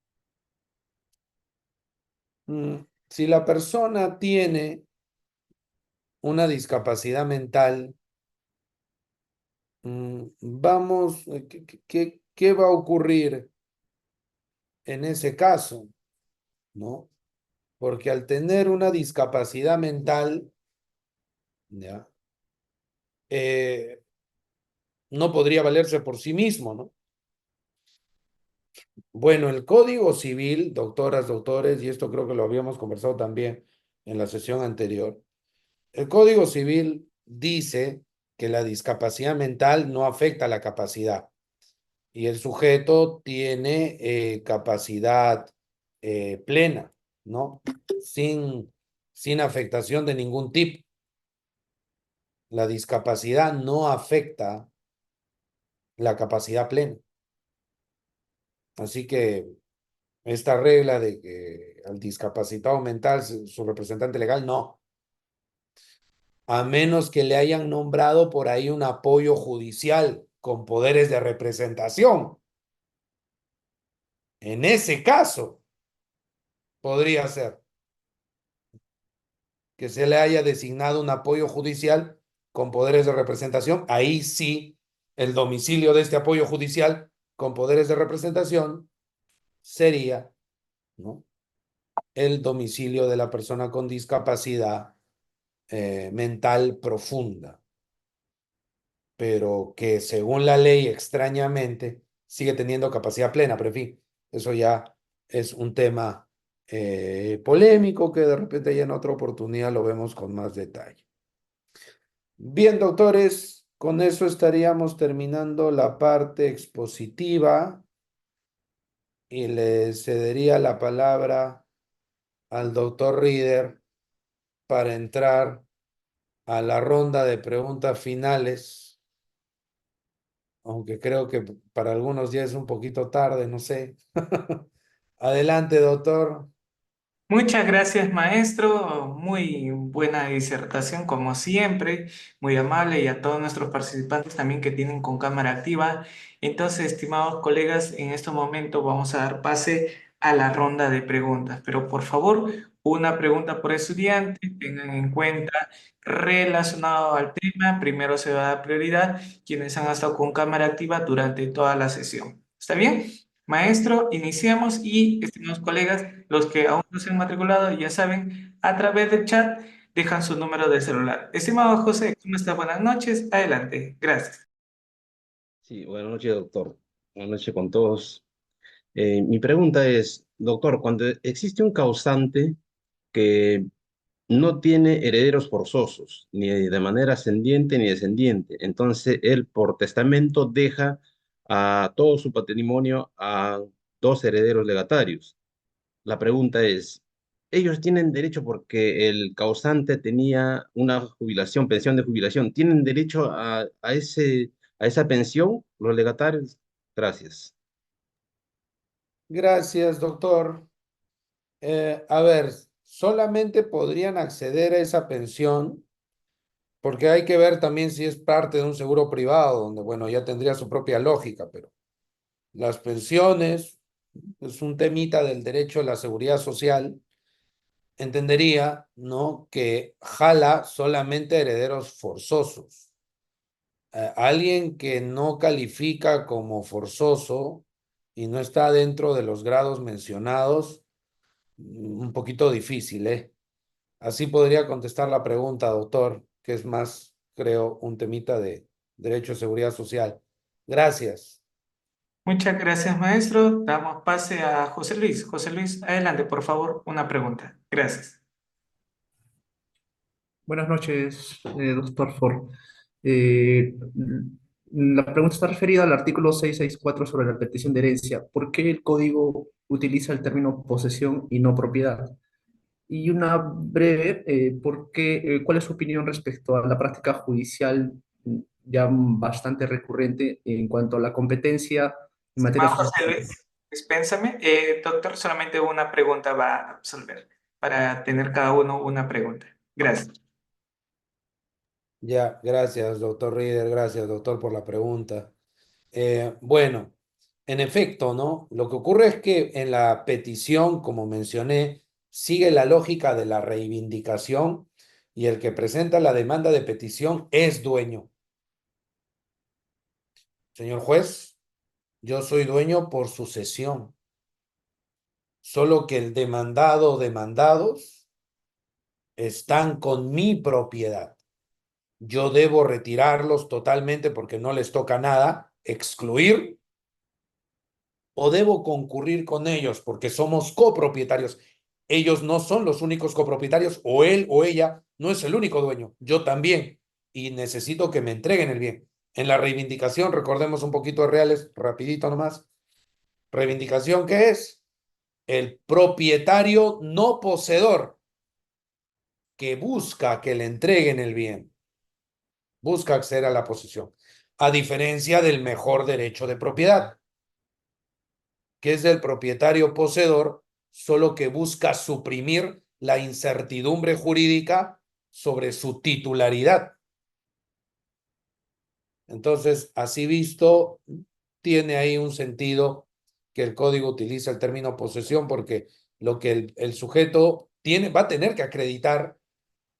Si la persona tiene una discapacidad mental, vamos, ¿qué va a ocurrir en ese caso? ¿No? Porque al tener una discapacidad mental, ¿ya? Eh, no podría valerse por sí mismo, ¿no? Bueno, el Código Civil, doctoras, doctores, y esto creo que lo habíamos conversado también en la sesión anterior, el Código Civil dice que la discapacidad mental no afecta la capacidad y el sujeto tiene capacidad plena, ¿no? Sin, sin afectación de ningún tipo. La discapacidad no afecta la capacidad plena. Así que esta regla de que al discapacitado mental, su representante legal, no, a menos que le hayan nombrado por ahí un apoyo judicial con poderes de representación. En ese caso, podría ser que se le haya designado un apoyo judicial con poderes de representación. Ahí sí, el domicilio de este apoyo judicial con poderes de representación sería, ¿no?, el domicilio de la persona con discapacidad mental profunda, pero que según la ley extrañamente sigue teniendo capacidad plena, pero en fin, eso ya es un tema polémico que de repente ya en otra oportunidad lo vemos con más detalle. Bien, doctores, con eso estaríamos terminando la parte expositiva y le cedería la palabra al doctor Reader para entrar a la ronda de preguntas finales, aunque creo que para algunos ya es un poquito tarde, no sé. Adelante, doctor. Muchas gracias, maestro. Muy buena disertación, como siempre. Muy amable y a todos nuestros participantes también que tienen con cámara activa. Entonces, estimados colegas, en este momento vamos a dar pase a la ronda de preguntas. Pero por favor, una pregunta por estudiante. Tengan en cuenta relacionado al tema. Primero se va a dar prioridad quienes han estado con cámara activa durante toda la sesión. ¿Está bien? Maestro, iniciamos y, estimados colegas, los que aún no se han matriculado, ya saben, a través del chat dejan su número de celular. Estimado José, ¿cómo está? Buenas noches. Adelante. Gracias. Sí, buenas noches, doctor. Buenas noches con todos. Mi pregunta es, doctor, cuando existe un causante que no tiene herederos forzosos, ni de manera ascendiente ni descendiente, entonces él por testamento deja a todo su patrimonio a dos herederos legatarios. La pregunta es, ¿ellos tienen derecho porque el causante tenía una jubilación, pensión de jubilación? ¿Tienen derecho a esa pensión los legatarios? Gracias. Gracias, doctor. A ver, solamente podrían acceder a esa pensión porque hay que ver también si es parte de un seguro privado, donde, bueno, ya tendría su propia lógica, pero las pensiones es un temita del derecho a la seguridad social. Entendería, ¿no?, que jala solamente herederos forzosos. Alguien que no califica como forzoso y no está dentro de los grados mencionados, un poquito difícil, ¿eh? Así podría contestar la pregunta, doctor, que es más, creo, un temita de derecho de seguridad social. Gracias. Muchas gracias, maestro. Damos pase a José Luis. José Luis, adelante, por favor, una pregunta. Gracias. Buenas noches, doctor Ford. La pregunta está referida al artículo 664 sobre la petición de herencia. ¿Por qué el código utiliza el término posesión y no propiedad? Y una breve, ¿cuál es su opinión respecto a la práctica judicial ya bastante recurrente en cuanto a la competencia en materia Estimado José sucesoria? Luis, dispénsame. Doctor, solamente una pregunta va a absolver para tener cada uno una pregunta. Gracias. Ya, gracias, doctor Reader, gracias, doctor, por la pregunta. Bueno, en efecto, ¿no? Lo que ocurre es que en la petición, como mencioné, sigue la lógica de la reivindicación y el que presenta la demanda de petición es dueño. Señor juez, yo soy dueño por sucesión, solo que el demandado o demandados están con mi propiedad. Yo debo retirarlos totalmente porque no les toca nada, excluir, o debo concurrir con ellos porque somos copropietarios. Ellos no son los únicos copropietarios, o él o ella no es el único dueño, yo también, y necesito que me entreguen el bien. En la reivindicación, recordemos un poquito de reales, rapidito nomás. Reivindicación, ¿qué es? El propietario no poseedor que busca que le entreguen el bien, busca acceder a la posesión, a diferencia del mejor derecho de propiedad, que es del propietario poseedor, solo que busca suprimir la incertidumbre jurídica sobre su titularidad. Entonces, así visto, tiene ahí un sentido que el código utiliza el término posesión porque lo que el sujeto tiene, va a tener que acreditar,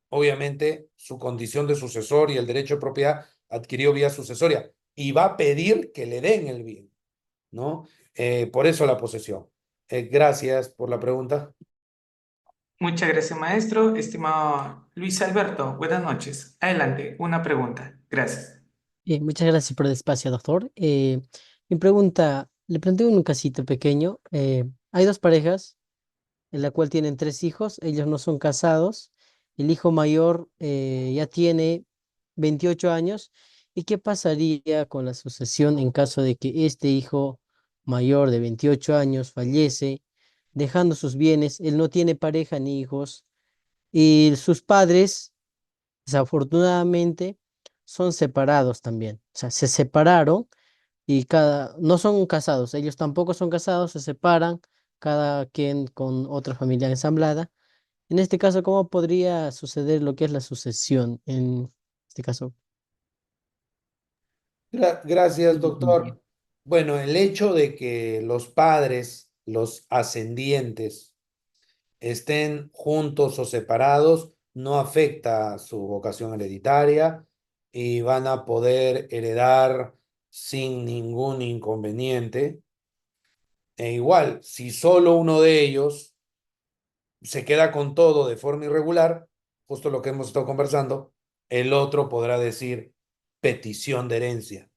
obviamente, su condición de sucesor y el derecho de propiedad adquirió vía sucesoria y va a pedir que le den el bien, ¿no? Por eso la posesión. Gracias por la pregunta. Muchas gracias, maestro. Estimado Luis Alberto, buenas noches. Adelante, una pregunta. Gracias. Muchas gracias por el espacio, doctor. Mi pregunta, le planteo un casito pequeño. Hay dos parejas en la cual tienen tres hijos, ellos no son casados. El hijo mayor ya tiene 28 años. ¿Y qué pasaría con la sucesión en caso de que este hijo mayor de 28 años fallece, dejando sus bienes? Él no tiene pareja ni hijos y sus padres, desafortunadamente, son separados también. O sea, se separaron y no son casados, ellos tampoco son casados, se separan, cada quien con otra familia ensamblada. En este caso, ¿cómo podría suceder lo que es la sucesión en este caso? Gracias, doctor. Bueno, el hecho de que los padres, los ascendientes, estén juntos o separados no afecta su vocación hereditaria y van a poder heredar sin ningún inconveniente. E igual, si solo uno de ellos se queda con todo de forma irregular, justo lo que hemos estado conversando, el otro podrá decir petición de herencia,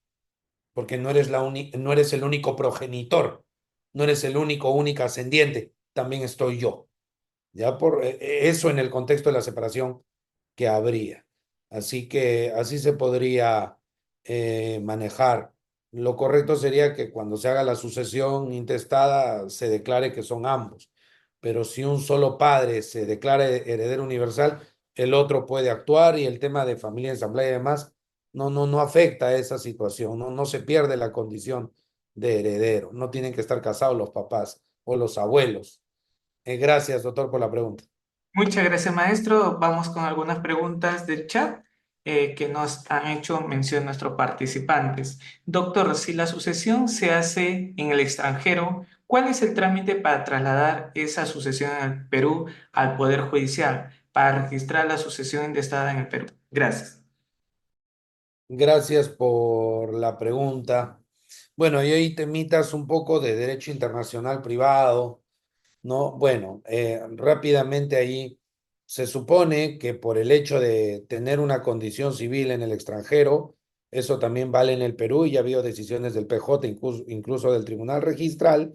porque no eres el único progenitor, no eres el única ascendiente, también estoy yo. Ya por eso en el contexto de la separación que habría. Así que así se podría manejar. Lo correcto sería que cuando se haga la sucesión intestada se declare que son ambos. Pero si un solo padre se declara heredero universal, el otro puede actuar y el tema de familia, asamblea y demás no afecta a esa situación. No se pierde la condición de heredero. No tienen que estar casados los papás o los abuelos. Gracias, doctor, por la pregunta. Muchas gracias, maestro. Vamos con algunas preguntas del chat que nos han hecho mención nuestros participantes. Doctor, si la sucesión se hace en el extranjero, ¿cuál es el trámite para trasladar esa sucesión al Perú al Poder Judicial para registrar la sucesión intestada en el Perú? Gracias. Gracias por la pregunta. Bueno, y ahí temitas un poco de derecho internacional privado, ¿no? Bueno, rápidamente ahí se supone que por el hecho de tener una condición civil en el extranjero, Eso también vale en el Perú y ya ha habido decisiones del PJ, incluso del Tribunal Registral,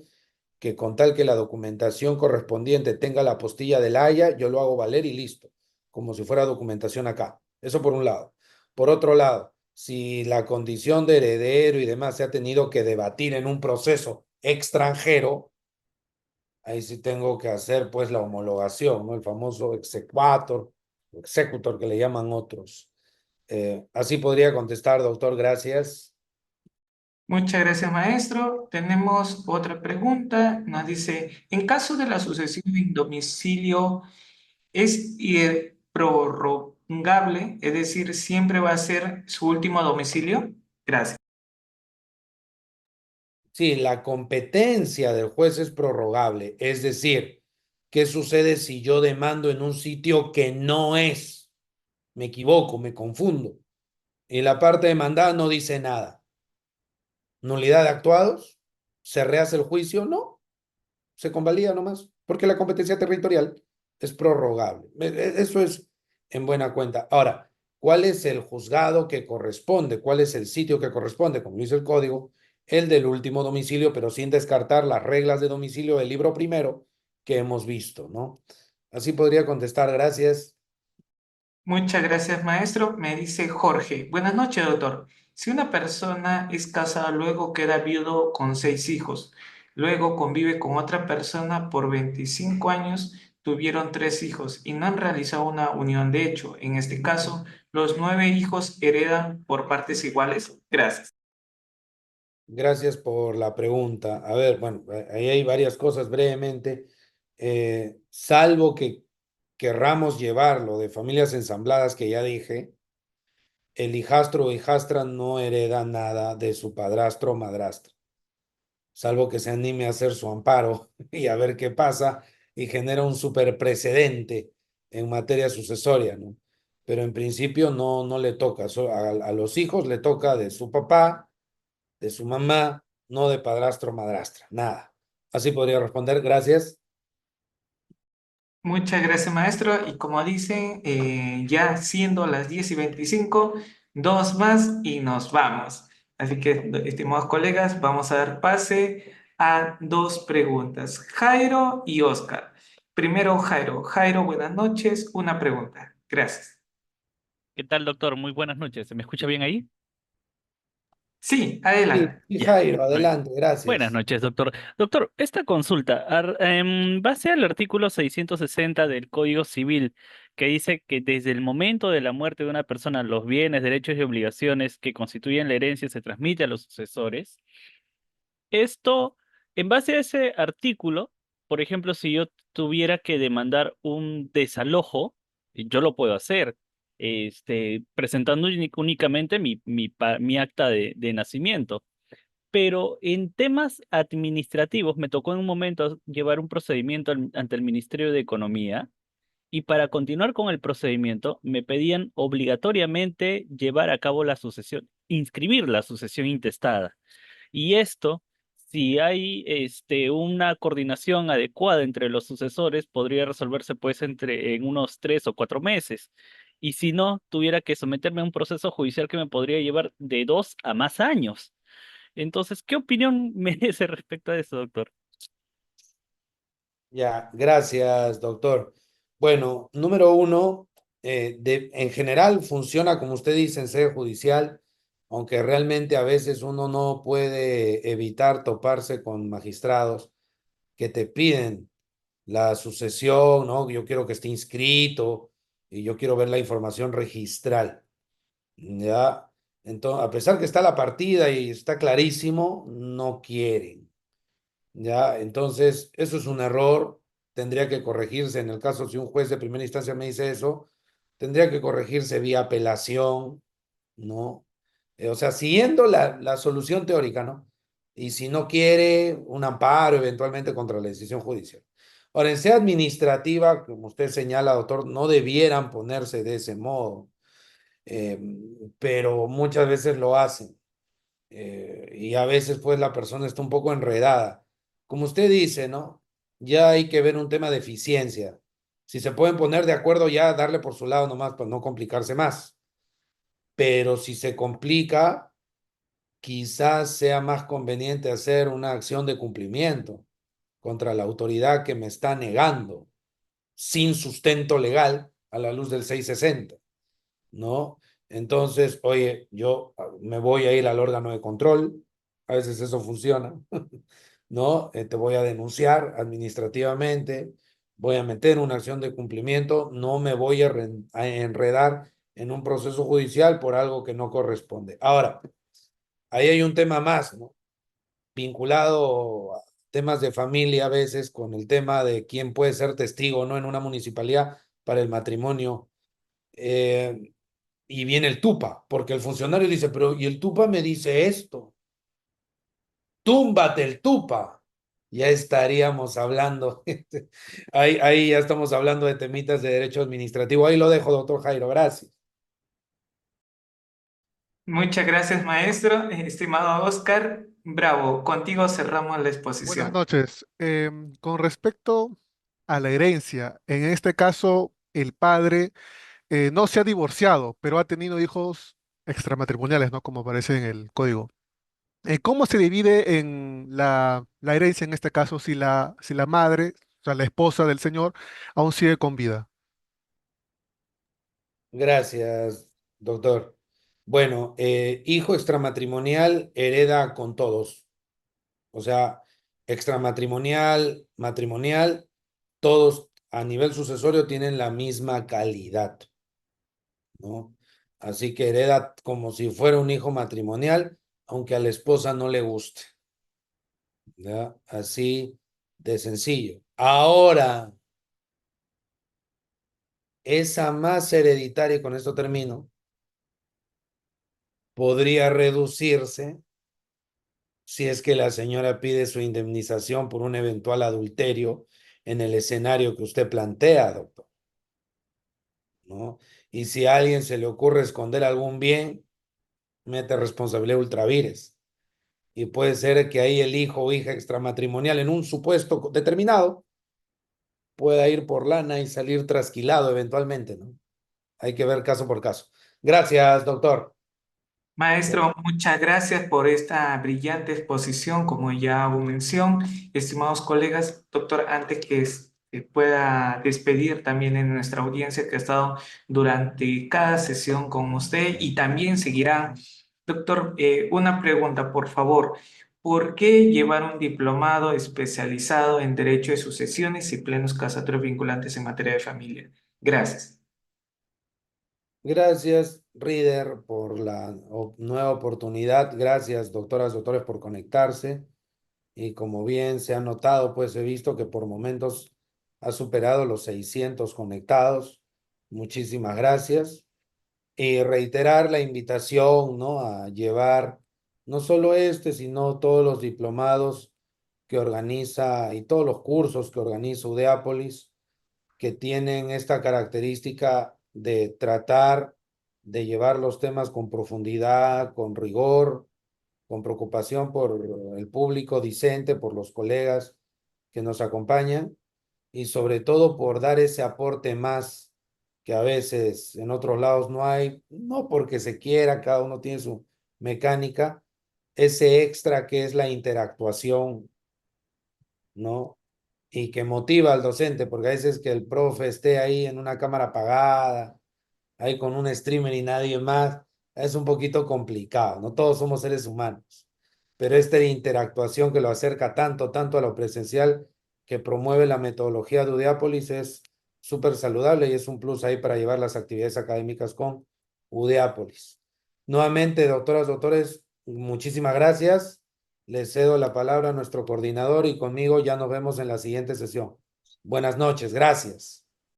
que con tal que la documentación correspondiente tenga la apostilla del Haya, yo lo hago valer y listo, como si fuera documentación acá. Eso por un lado. Por otro lado, si la condición de heredero y demás se ha tenido que debatir en un proceso extranjero, ahí sí tengo que hacer pues la homologación, ¿no? El famoso exequatur, executor que le llaman otros. Así podría contestar, doctor, gracias. Muchas gracias, maestro. Tenemos otra pregunta. Nos dice, en caso de la sucesión en domicilio, ¿es prorrogable? Es decir, ¿siempre va a ser su último domicilio? Gracias. Sí, la competencia del juez es prorrogable, es decir, ¿qué sucede si yo demando en un sitio que no es? Me equivoco, me confundo. Y la parte demandada no dice nada. ¿Nulidad de actuados? ¿Se rehace el juicio? No, se convalida nomás, porque la competencia territorial es prorrogable. Eso es en buena cuenta. Ahora, ¿cuál es el juzgado que corresponde? ¿Cuál es el sitio que corresponde? Como dice el código, el del último domicilio, pero sin descartar las reglas de domicilio del libro primero que hemos visto, ¿no? Así podría contestar, gracias. Muchas gracias, maestro. Me dice Jorge. Buenas noches, doctor. Si una persona es casada, luego queda viudo con 6 hijos, luego convive con otra persona por 25 años, tuvieron 3 hijos y no han realizado una unión de hecho. En este caso, los 9 hijos heredan por partes iguales. Gracias. Gracias por la pregunta. A ver, bueno, ahí hay varias cosas brevemente. Salvo que querramos llevarlo de familias ensambladas que ya dije, el hijastro o hijastra no hereda nada de su padrastro o madrastra, salvo que se anime a hacer su amparo y a ver qué pasa y genera un super precedente en materia sucesoria, ¿no? Pero en principio no le toca, a los hijos le toca de su papá, de su mamá, no de padrastro o madrastra, nada. Así podría responder, gracias. Muchas gracias, maestro. Y como dicen, ya siendo las 10:25, dos más y nos vamos. Así que, estimados colegas, vamos a dar pase a dos preguntas. Jairo y Oscar. Primero, Jairo. Jairo, buenas noches. Una pregunta. Gracias. ¿Qué tal, doctor? Muy buenas noches. ¿Se me escucha bien ahí? Sí, Sí, adelante. sí, Ya. Jairo, Muy- adelante, Buenas gracias. noches, doctor. Doctor, esta consulta, en base al artículo 660 del Código Civil, que dice que desde el momento de la muerte de una persona, los bienes, derechos y obligaciones que constituyen la herencia se transmiten a los sucesores. Esto, en base a ese artículo, por ejemplo, si yo tuviera que demandar un desalojo, yo lo puedo hacer, presentando únicamente mi acta de nacimiento. Pero en temas administrativos me tocó en un momento llevar un procedimiento ante el Ministerio de Economía y para continuar con el procedimiento me pedían obligatoriamente llevar a cabo la sucesión, inscribir la sucesión intestada. Y esto, si hay una coordinación adecuada entre los sucesores, podría resolverse pues en unos 3 o 4 meses. Y si no, tuviera que someterme a un proceso judicial que me podría llevar de 2 a más años. Entonces, ¿qué opinión merece respecto a eso, doctor? Ya, gracias, doctor. Bueno, número uno, en general funciona como usted dice en sede judicial, aunque realmente a veces uno no puede evitar toparse con magistrados que te piden la sucesión, ¿no? Yo quiero que esté inscrito y yo quiero ver la información registral, ¿ya? Entonces, a pesar que está la partida y está clarísimo, no quieren. Ya, entonces, eso es un error, tendría que corregirse en el caso si un juez de primera instancia me dice eso, tendría que corregirse vía apelación, ¿no? O sea, siguiendo la solución teórica, ¿no? Y si no quiere, un amparo eventualmente contra la decisión judicial. Ahora, en sede administrativa, como usted señala, doctor, no debieran ponerse de ese modo, eh, pero muchas veces lo hacen y a veces pues la persona está un poco enredada. Como usted dice, ¿no? Ya hay que ver un tema de eficiencia. Si se pueden poner de acuerdo ya, darle por su lado nomás para no complicarse más. pero si se complica, quizás sea más conveniente hacer una acción de cumplimiento contra la autoridad que me está negando sin sustento legal a la luz del 660, ¿no? Entonces, oye, yo me voy a ir al órgano de control, a veces eso funciona, ¿no? Te voy a denunciar administrativamente, voy a meter una acción de cumplimiento, no me voy a enredar en un proceso judicial por algo que no corresponde. Ahora, ahí hay un tema más, ¿no? Vinculado a temas de familia a veces con el tema de quién puede ser testigo o no en una municipalidad para el matrimonio. Y viene el TUPA, porque el funcionario dice, pero y el TUPA me dice esto, túmbate el TUPA. Ya estaríamos hablando, ahí ya estamos hablando de temitas de derecho administrativo. Ahí lo dejo, doctor Jairo, gracias. Muchas gracias, maestro. Estimado Oscar, bravo, contigo cerramos la Buenas exposición. noches. Con respecto a la herencia, en este caso el padre no se ha divorciado, pero ha tenido hijos extramatrimoniales, ¿no? Como aparece en el código. ¿Cómo se divide en la herencia en este caso si la madre, o sea, la esposa del señor, aún sigue con vida? Gracias, doctor. Bueno, hijo extramatrimonial hereda con todos. O sea, extramatrimonial, matrimonial, todos a nivel sucesorio tienen la misma calidad, ¿no? Así que hereda como si fuera un hijo matrimonial, aunque a la esposa no le guste, ¿ya? Así de sencillo. Ahora, esa masa hereditaria, y con esto termino, podría reducirse si es que la señora pide su indemnización por un eventual adulterio en el escenario que usted plantea, doctor, ¿no? Y si a alguien se le ocurre esconder algún bien, mete responsabilidad ultravires. Y puede ser que ahí el hijo o hija extramatrimonial en un supuesto determinado pueda ir por lana y salir trasquilado eventualmente, ¿no? Hay que ver caso por caso. Gracias, doctor. Maestro, muchas gracias por esta brillante exposición, como ya hubo mención. Estimados colegas, doctor, antes que pueda despedir también en nuestra audiencia que ha estado durante cada sesión con usted y también seguirá. Doctor, una pregunta, por favor. ¿Por qué llevar un diplomado especializado en Derecho de Sucesiones y plenos casatorios vinculantes en materia de familia? Gracias. Gracias, Reader, por la nueva oportunidad. Gracias, doctoras, doctores, por conectarse. Y como bien se ha notado, pues he visto que por momentos ha superado los 600 conectados. Muchísimas gracias. Y reiterar la invitación, ¿no? A llevar no solo este, sino todos los diplomados que organiza y todos los cursos que organiza Udeápolis, que tienen esta característica de tratar de llevar los temas con profundidad, con rigor, con preocupación por el público discente, por los colegas que nos acompañan y sobre todo por dar ese aporte más que a veces en otros lados no hay, no porque se quiera, cada uno tiene su mecánica, ese extra que es la interactuación, ¿no? Y que motiva al docente, porque a veces que el profe esté ahí en una cámara apagada, ahí con un streamer y nadie más, es un poquito complicado, no todos somos seres humanos, pero esta interactuación que lo acerca tanto, tanto a lo presencial, que promueve la metodología de Udeápolis es súper saludable y es un plus ahí para llevar las actividades académicas con Udeápolis. Nuevamente, doctoras, doctores, muchísimas gracias. Le cedo la palabra a nuestro coordinador y conmigo ya nos vemos en la siguiente sesión. Buenas noches, gracias.